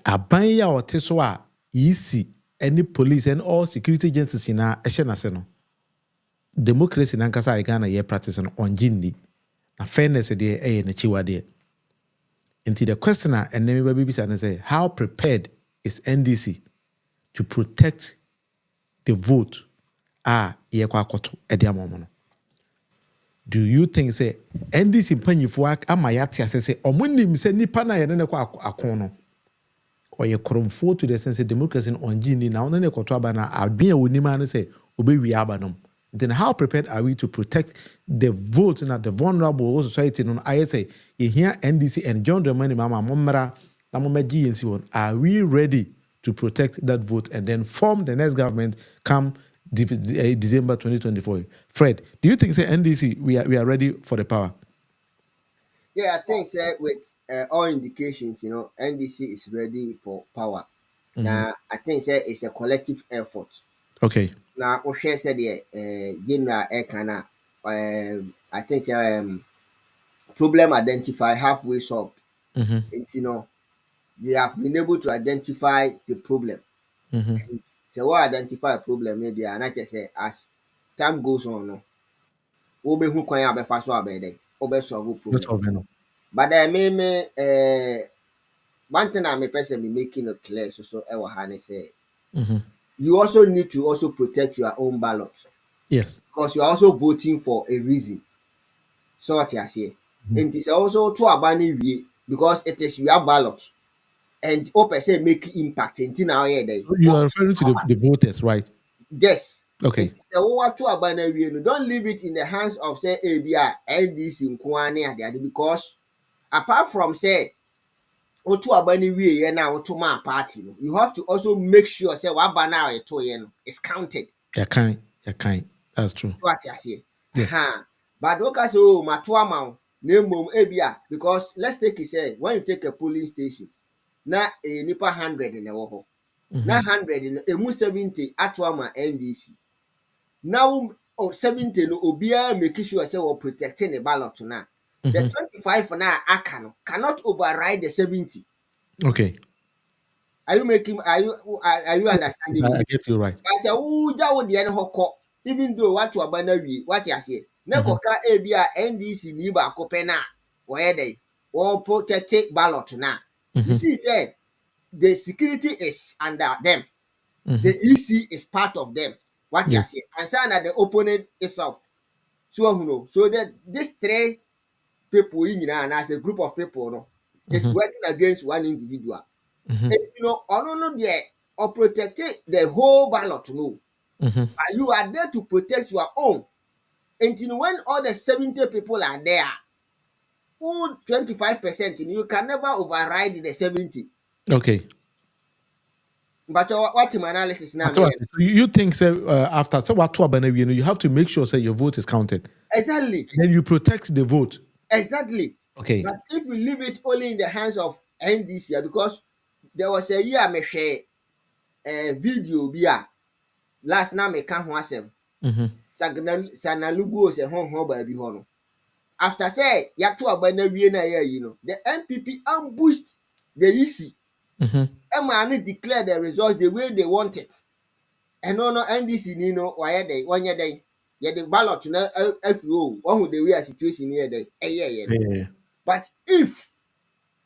aban ya ɔte so a yisi any police and all security agencies na ɛhyɛ n'ase no democracy nankasa a Ghana yɛ practice no ɔngye na fairness deɛ ɛyɛ n'akyiwadeɛ. Nti the question and then we be say how prepared is NDC to protect the vote yekwa akoto ediamomo no. Do you think say NDC mpanyifo amayate ase say omunim say nipa na ye ne kwa akon no oye kromfo to the sense democracy on gini na ono ne koto aba na adwen a wonima ne say obewi aba no. Then how prepared are we to protect the vote in the vulnerable society? No, I say here NDC and John Mahama Momra GNC. Are we ready to protect that vote and then form the next government come December 2024? Fred, do you think say NDC we are ready for the power? Yeah, I think with all indications, NDC is ready for power. Now I think it's a collective effort. Okay. Now, O'Shea said General Ekana, I think problem identified halfway solved. They have been able to identify the problem. So what identify a problem, they are not just as time goes on. Obe who can have a fast way, Obe solve problem. But I may one thing I'm a person be making it clear so ever Hane say Mhm. you also need to also protect your own ballot Yes. because you are also voting for a reason. So what you say? And it is also to abandon we because it is your ballot and open say make impact in our head. So you are referring to the voters, right? Yes. Okay. What to abandon we don't leave it in the hands of say ABI NDC in Kwane because apart from say otu abani wie na otu ma party no you have to also make sure say what banner eto ye no is counted. You kind. That's true. What you say? Yes. But okay so mato ama na mom ebia because let's take it say when you take a polling station na nipa 100 na wo ho na 100 no emu 70 ato ama NDC now 70 no obia make sure say we protecting the ballot na the 25 na aka no cannot override the 70. Okay. Are you understanding me? I get you right. I say uja wo de no hokọ even though what to abana wi what you say na koka ebia NDC ni ba kope na wo ye dey wo protect ballot na you see say the security is under them, the EC is part of them, what you say and say na the opponent itself so so that these three people in as a group of people no is working against one individual. You know, no there or protect the whole ballot. No, you are there to protect your own. And you know, when all the 70 people are there, all 25%, you can never override the 70. Okay. But what my analysis now? So you think after so what you have to make sure say your vote is counted. Exactly. Then you protect the vote. Exactly. Okay. But if you leave it only in the hands of NDC, because there was a year me share a video bia last na me ka ho asem. Sanalugu se ho ba bi ho no. After say yato abana wie na ya no, the MPP ambushed the EC. Emma declare the results the way they want it. And no NDC ni no why dey wonye dey. Ye the ballot na afro one who the way situation here dey. Yeah. But if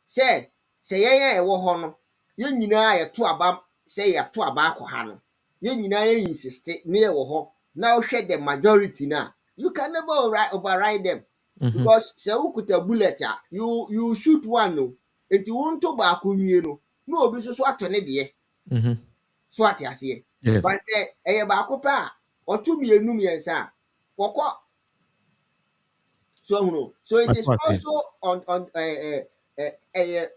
say ye wo ho no, ye nyina ye to aba say ye to aba akwa no. Ye nyina ye insist ne ye wo ho. Now share the majority now. You can never override them. Because say ukuta bullet you shoot one no. Enti won to ba akunwie no. No obi so atone de. So ati ase. But say eye ba akopa otu mienu miensa. Wokọ. So it is also on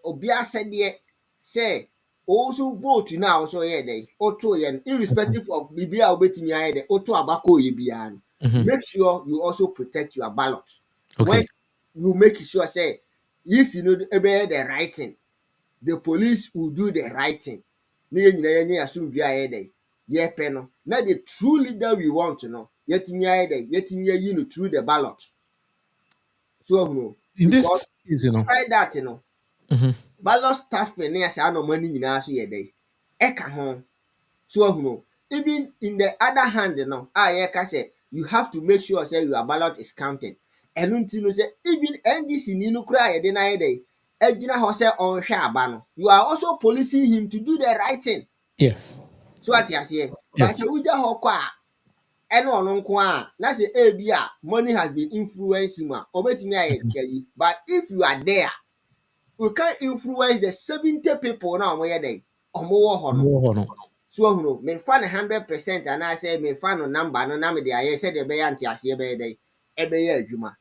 obia said say also vote now so here dey auto yen irrespective of bibia obetimi aye dey auto abako ye bia. Make sure you also protect your ballot. Okay. When you make sure say yes you know the right thing, the police will do the right thing. Ne nyina ye asum bia aye dey ye pe no na the true leader we want to know yetimi aye dey yetimi yi no through the ballot. So in this is aside that ballot staff ne asa no money nyina so ye dey eka ho. So even in the other hand say you have to make sure say your ballot is counted. And until say even NDC ni no kura ye dey na ye dey ejina ho say on hwe aba no, you are also policing him to do the right thing. Yes. So what you say? But say uja ho kwa eno ono nko a na say ebia money has been influencing ma obetimi aye. But if you are there, you can influence the 70 people na omo ye dey omo wo ho no. So me fan 100% and I say me fan no number no na me dey aye say dey be anti ase be dey e be ya adwuma.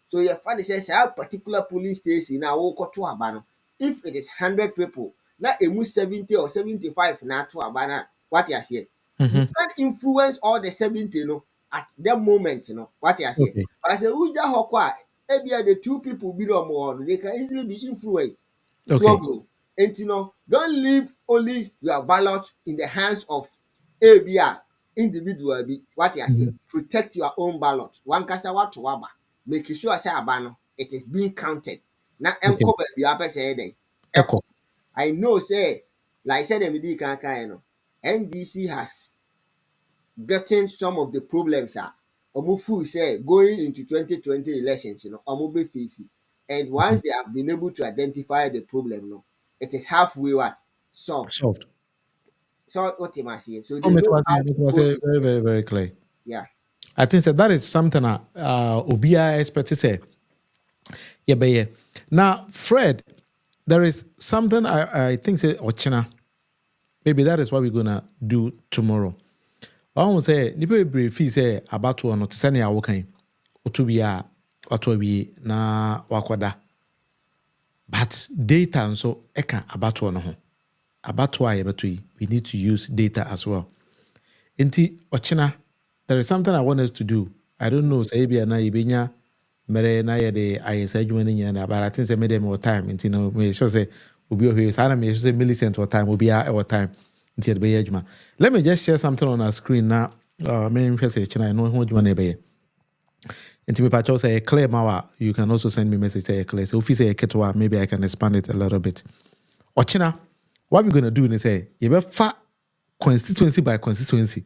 So your fan say particular police station na wo koto aba no, if it is 100 people na emu 70 or 75 na to aba na what you say. You can't influence all the 70 at that moment what you say. Okay. But I say uja hokwa ebia the two people be no more they can easily be influenced. Okay. So, and don't leave only your ballot in the hands of ABR individual. What you say, protect your own ballot. One kasa what to waba, make sure say abano it is being counted. Now, I know say like said NDC has gotten some of the problems say going into 2020 elections, facing. And once they have been able to identify the problem, it is halfway what solved. So what you must say. So they know how it was very, very, very clear. Yeah. I think that is something Obia expert to say. Yeah. Now, Fred, there is something I think say Ochina. Maybe that is what we're gonna do tomorrow. I want to say, nipa brief say about one to send ya wokan. Otubia, otwabi na wakwada. But data and so eka about one ho. About why we need to use data as well. Inti Ochina, there is something I want us to do. I don't know, say be na ibinya mere na ye de ayesa adwuma ni nyana, but I think say made more time. Inti no me sure say obi o sana me sure say millicent or time obi a time. Inti be adwuma. Let me just share something on our screen now. Me say China no ho adwuma na be. Inti me pacho say clear mawa. You can also send me message say clear. So if you say ketwa, maybe I can expand it a little bit. Ochina, what we're going to do is say, you be fa constituency by constituency.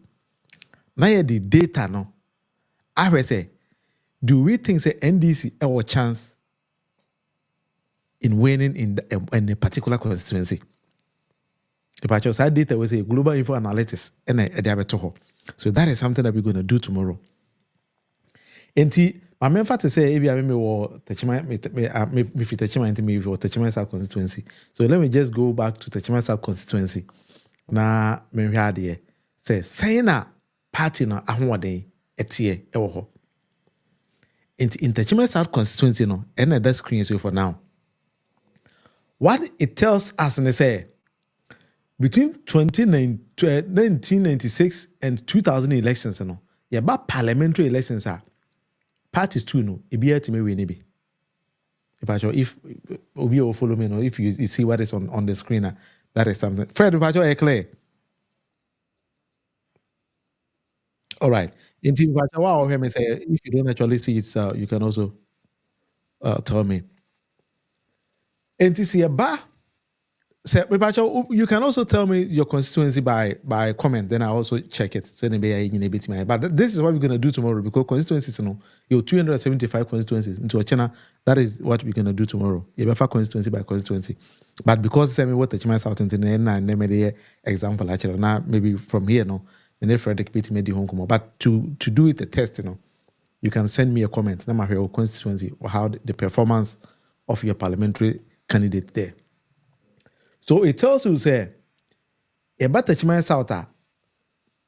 Now you the data no. I will say, do we think say NDC have a chance in winning in a particular constituency? The part of that data will say global info analytics and a so that is something that we're going to do tomorrow. My main fact to say, maybe I me Techima into me for Techima South constituency. So let me just go back to Techima South constituency. Na me hwade say na party na ahwode etie ewo ho. In Techima South constituency no, and that screen so for now. What it tells us and say between 1996 and 2000 elections no, yeah, but parliamentary elections are parties too no, it be to me we be. If Obi will follow me, no, if you see what is on the screen, that is something. Fred, clear. All right. In team, say if you don't actually see it, you can also tell me. And this year, you can also tell me your constituency by comment. Then I also check it. So but this is what we're gonna do tomorrow because constituencies, your 275 constituencies into a channel. That is what we're gonna do tomorrow. You have constituency by constituency. But because what the Chima South into the example actually now maybe from here and Frederick Pitt made the home come. But to do it a test, you can send me a comment. Now your constituency or how the performance of your parliamentary candidate there. So it tells you, say, about Techima South,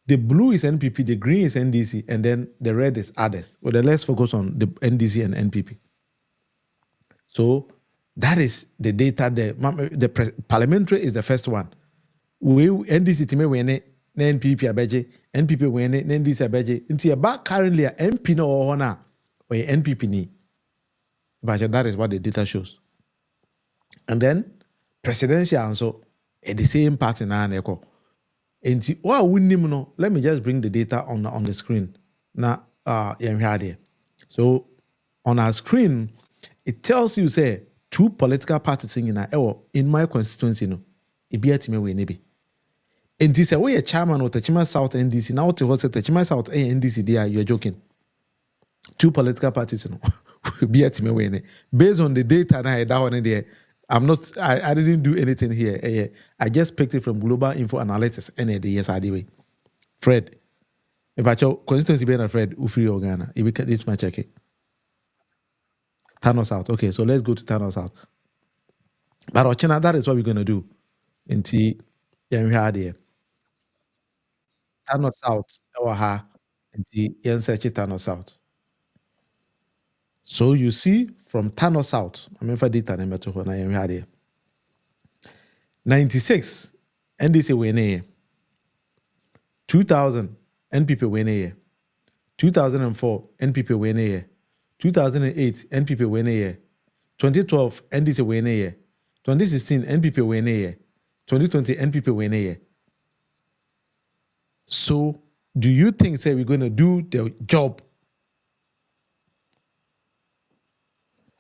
the blue is NPP, the green is NDC, and then the red is others. Well, let's focus on the NDC and NPP. So that is the data there. The parliamentary is the first one. We NDC to me when NPP abeje, NPP when NDC abeje. Until about currently a MP no or na or NPP ni. But that is what the data shows. And then presidential and so at the same party now neko. And let me just bring the data on the screen. Now so on our screen, it tells you say two political parties in my constituency it be at me we nebi. And this way a chairman of Techima South NDC now to host Techima South NDC there you're joking. Two political parties be at me we based on the data now that one there. I didn't do anything here. I just picked it from Global Info Analytics and the yes way. Fred. If I show constituency being Fred, Ufri or Ghana, if we can this my check it. Tano South. Okay, so let's go to Tano South. But Ochina, that is what we're gonna do. In T we had here. Tano South, our in T Tano South. So you see from Tano South, I mean for data number 2 we had here. 96 NDC win here. 2000 NPP win here. 2004 NPP win here. 2008 NPP win here. 2012 NDC win here. 2016 NPP win here. 2020 NPP win here. So do you think say we're going to do the job?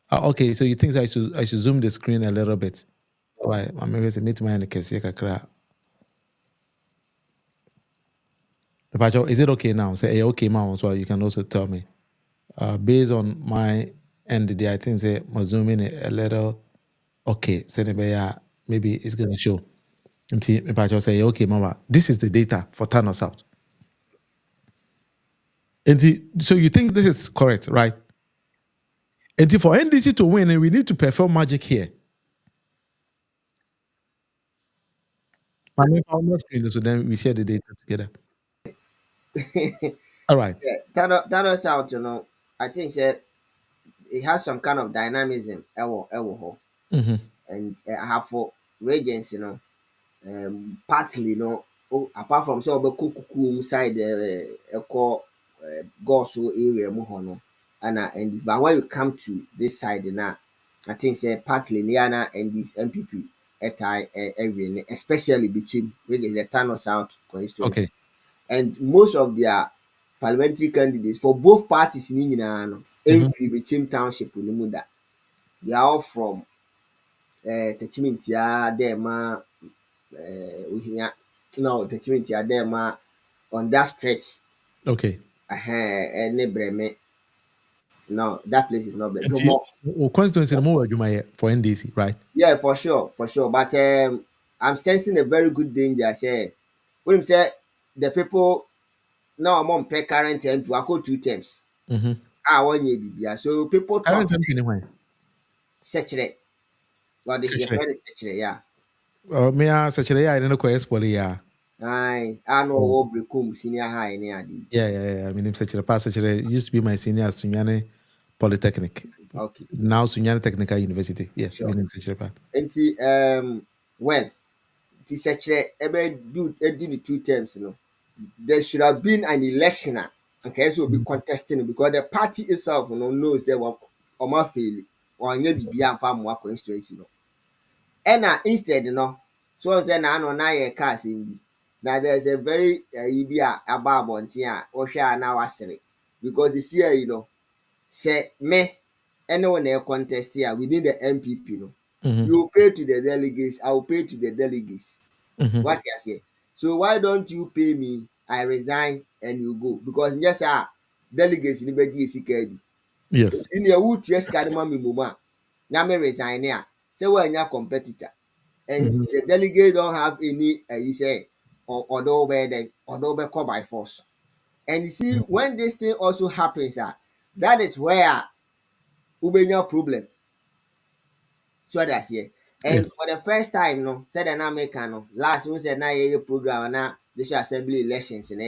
Okay, so you think I should zoom the screen a little bit? All right, maybe it's a meet my case. Is it okay now? Say okay now, so you can also tell me. Based on my end, I think say zoom in a little. Okay, maybe it's going to show. And if I just say, okay, Mama, this is the data for Tano South. And so you think this is correct, right? And for NDC to win, we need to perform magic here. I mean, so then we share the data together. All right. Yeah, Thanos out, I think that it has some kind of dynamism, Mm-hmm. and I have for regions, partly, apart from some of the kuku side, call Goso area, Muhono, and this, but when you come to this side, now, I think say partly Liana and this MPP area, especially between regions, the Thanos South constituency. Okay. And most of their parliamentary candidates for both parties in Indiana, every between township in that they are all from Techimintia, Dema, Techimintia, Dema on that stretch. Okay. And Nebreme. No, that place is not bad. Constituency for NDC, right? Yeah, for sure. But I'm sensing a very good danger. Say, when say the people now I'm on pay current MP, I go 2 terms. Mm-hmm. One year BBA. So people talk. Search well, they search yeah. Me a search I don't know poly, yeah. I know Obricum senior high in the Yeah. I mean, search used to be my senior at Sunyane Polytechnic. Okay. Now Sunyane Technical University. Yes, sure. And when the search ever do the 2 terms, there should have been an election. Okay, so we'll be contesting because the party itself knows they were fail or maybe beyond farm work constituency. And instead, so say na ye cars in now there's a very about or share now because this year, say me anyone a contest here within the MPP, you pay to the delegates, I will pay to the delegates. What you say? So why don't you pay me? I resign and you go because yes, delegates in the yes. In your wood, yes, Kadima Muma. Now me resign here. Say when you're competitor. And the delegate don't have any you say although they call by force. And you see, when this thing also happens, that is where Ubenya problem. So that's here. And for the first time, said an American, last we said na program na this assembly elections in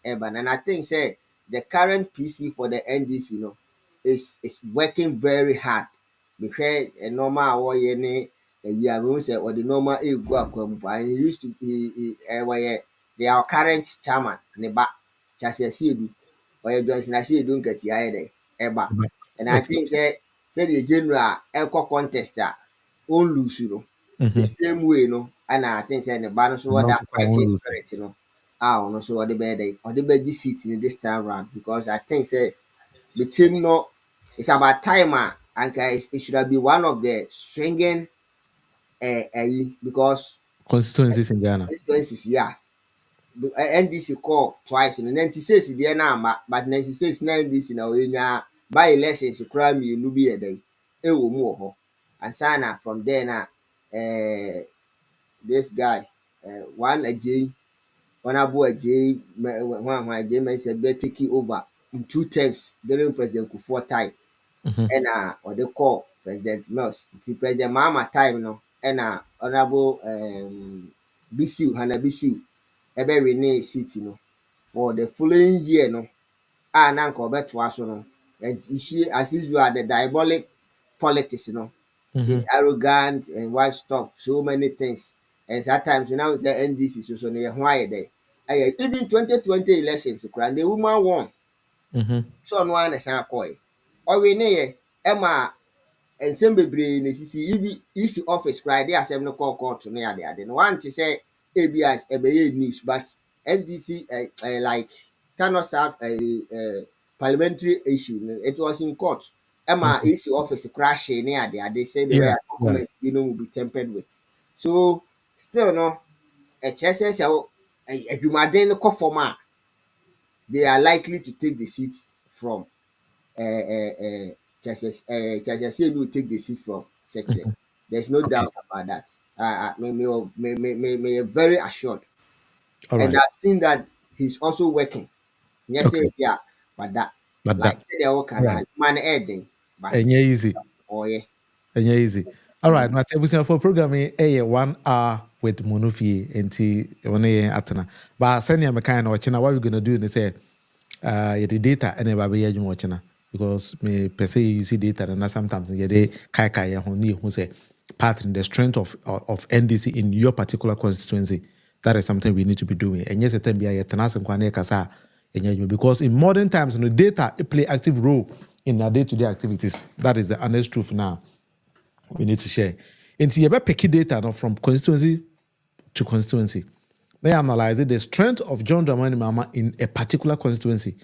Eban. And I think say the current PC for the NDC, is working very hard. Because a normal way say or the normal and he used to they are current chairman Neba Chasiasidu or Johnson Asidu get Eba. And I think say the general echo contester won't lose, the same way, and I think say the balance what that fighting spirit, so the bed seat in this time round because I think say the team it's about time and it should have been one of the stringing because constituencies in Ghana. Constituencies, yeah. NDC call twice in 96 the now, but 96 NDC now by elections crime you no be a day. More and sign from there now. This guy, one a J, one abu a J, one J said taking over in 2 terms during President Kufuor time. And or they call President Mills. President Mahama time and honorable BC Hana BC ebe rename seat for the following year na nka obeto aso and you see as usual the diabolic politics it's arrogant and white stuff so many things and sometimes now the NDC so why they even 2020 elections the woman won so no one is akoi or we ne Emma nsɛm bebree na esisi isi office cry dey asɛm no call court no ade no want to say ABS ebeye news but NDC like cannot serve a parliamentary issue it was in court Emma isi office crash ne ade say the way document will be tempered with so still a chances adwumaden no kɔ form they are likely to take the seats from Chasiasidu will take the seat from Secretary. There's no doubt about that. me very assured. All And right. I've seen that he's also working. Yes, Okay. yeah, but that But like that. they all All can right. man adding, but And yeah, easy. oh yeah. And yeah, easy. All right. My table for programming a 1 hour with Munufie and one atana. But send you a kind of watching. What we're gonna do is say the data and a baby watching because me per se you see data and sometimes you de kai who say part in the strength of NDC in your particular constituency. That is something we need to be doing. And yes, be a tenas and kwane kasa because in modern times, data it play active role in our day-to-day activities. That is the honest truth now. We need to share. And you pick data now from constituency to constituency. They analyze the strength of John Dramani Mahama in a particular constituency.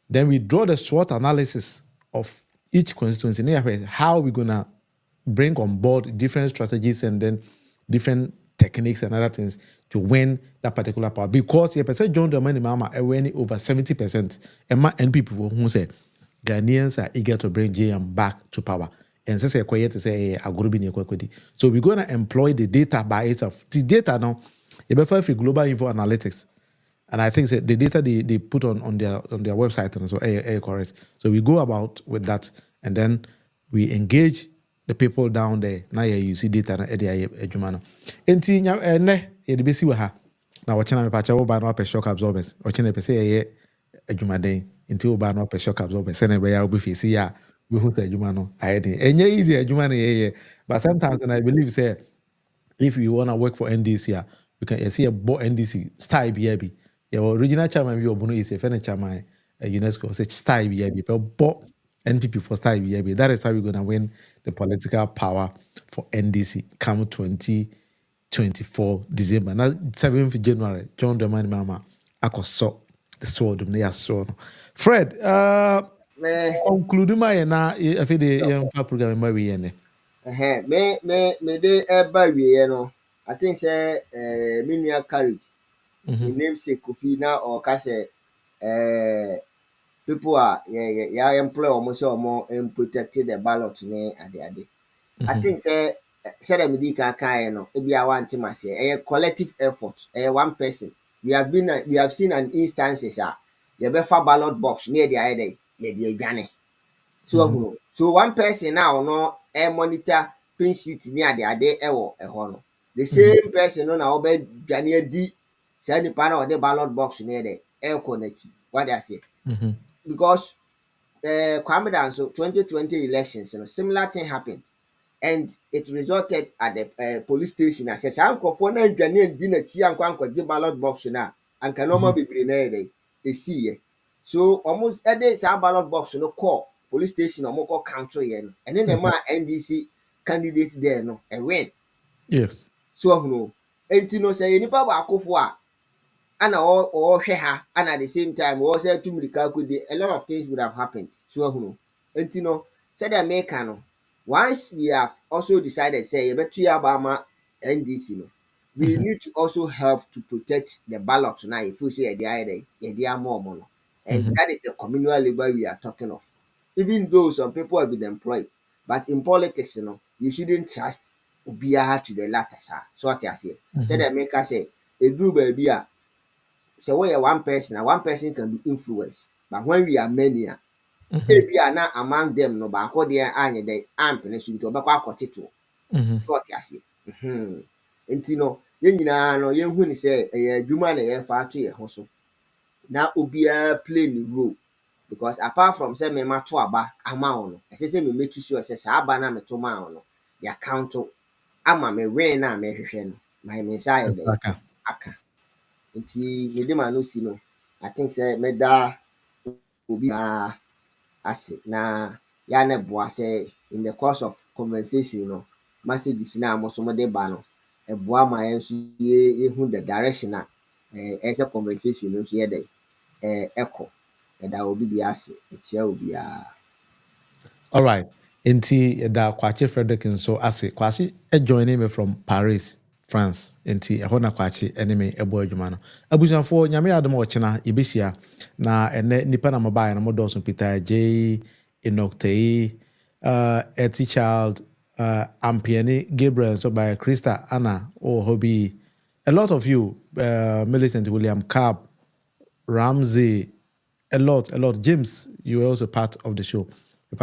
Then we draw the SWOT analysis of each constituency. How we're gonna bring on board different strategies and then different techniques and other things to win that particular power. Because you say John Dramani Mahama winning over 70%. And my NPP who say Ghanaians are eager to bring JM back to power. And say quiet to say so we're gonna employ the data by itself. The data now, you better for global info analytics. And I think the data they put on their website and so correct. So we go about with that and then we engage the people down there. Now you see data na ejumano. Enti ne ye de besi wa ha. Na wo chena me pa cha wo ba na pe shock absorbers. O chena pe say ye ejumaden. Enti wo ba na pe shock absorbers. Se na be ya wo be fesi ya we hu say ejumano ayede. Enye easy ejumano ye. But sometimes and I believe say if you want to work for NDC, you can see a NDC style BIB. Your original chairman, you Obuno is a friend chairman, UNESCO, say style BIB, but NPP for style BIB. That is how we're going to win the political power for NDC come 2024 December. Now, 7th January, John Dramani Mahama, I saw the sword of the sword. Fred, conclude my na if the program my way. Me de eba wie no. I think say me nua courage. Me namesake Kofi na or ka say people are employ almost and protect the ballot ne ade. I think say them di kan no e bia wan team ase a collective effort one person. We have seen an instances you be fa ballot box near the ide ye di adwane. So one person now no monitor print sheet ni ade ewo eho no. The same person no na obe dwane di say nipa na the ballot box near the connect. What they say? Because Kwame Danso 2020 elections, similar thing happened. And it resulted at the police station. I said, Uncle for na Ghanaian dinner chi uncle give ballot box na and can normal be they see. So almost a day ballot box no call police station or more council yen. And then the man NDC candidate there no a win. Yes. So no. And you know say any papa akofo and all ha and at the same time we also to me a lot of things would have happened. So no. And you know said the American no. Once we have also decided, say, Obama NDC, we need to also help to protect the ballot now. If we say the are more, and that is the communal labor we are talking of. Even though some people have been employed, but in politics, you shouldn't trust Ubia to the latter, sir. So what I say, say the maker say, a do baby, so we are one person, and one person can be influenced, but when we are many, ebia na among them no baako deɛ anyɛ dɛ ampene so nti ɔbɛkɔ akɔte to ɔte aseɛ nti no yɛn nyinaa no yɛnhu ne sɛ ɛyɛ adwuma na yɛfa ato yɛn ho so na obiara play ne role because apart from sɛ mema to aba ama wo no ɛsɛ sɛ me make sure sɛ saa aba na meto ma wo no yɛ account ama me win na mehwehwɛ no ma me nsa ayɛ dɛ aka nti mede ma no si no I think sɛ meda obiara ase na ya na boa sɛ in the course of conversation no messages na mo so mo de ba no boa ma yɛn so yɛhu the direction a ɛsɛ conversation no so yɛ dɛ ɛkɔ ɛda obi bi ase ɛkyia obi a all right enti da kwache Frederick nso ase kwase joining me from Paris France enti ɛhɔ na kwache enemy ɛbɔ adwuma no abusuafo nyame adom ɔkyena yɛbɛhyia na ɛnɛ nipa na mobile na modɔso Peter J Enoctei Etty Child Ampiani Gabriel, so by Krista, Anna, or Hobby. A lot of you, Millicent William, Cab, Ramsey, a lot. James, you were also part of the show. We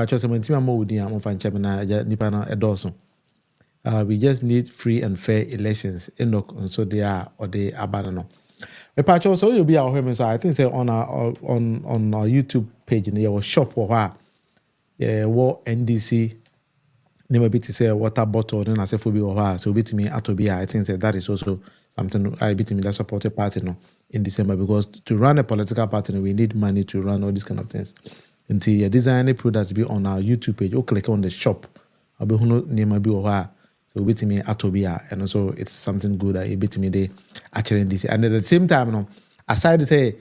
just need free and fair elections. And so they are or they are bad. So you'll be our home. So I think say on our YouTube page in your shop or what NDC never be to say water bottle then I say for be or so bit me at be. I think that is also something I bit me that supported party in December, because to run a political party we need money to run all these kind of things. Until you design a products be on our YouTube page or click on the shop. I'll be who name be or so bit me atobia, and also it's something good that you bit me they actually this. And at the same time, aside to say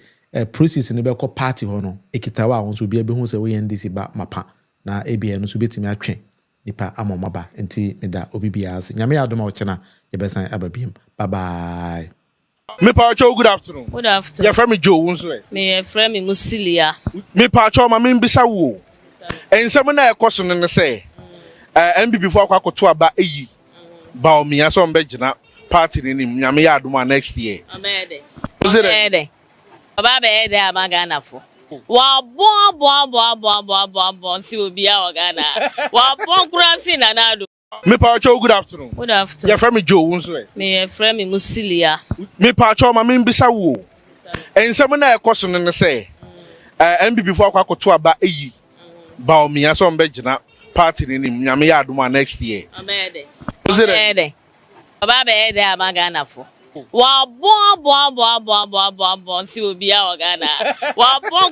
process in the party hono, ekitawa wants to be able to say we NDC ba mapa na ABN so bit me atwe nipa amomaba enti me da obibias. Nyame adoma ochena ye besan ababiem. Bye bye. Me Pacho, good afternoon. Good afternoon. Your friend Joe, won't say? Me friend Musilia. Me Pacho, my main bisa wo. And someone I question and say, MB before I could to about a Bawumia so Bejana party in Nyame Aduma next year. Amede. Was it? Baba be there Magana for. Wa bon si obi a Ghana. Wa bon kura fi na do. Me Pacho, good afternoon. Good afternoon. Your friend Joe, won't say? Me friend Musilia. Me Pacho, my main bisa wo. And someone I question and say, MB before I could to about a Bawumia so Bejana party in Nyame Aduma next year. Amede. Was it? Baba be there Magana for. Wa bon si obi a Ghana. Wa bon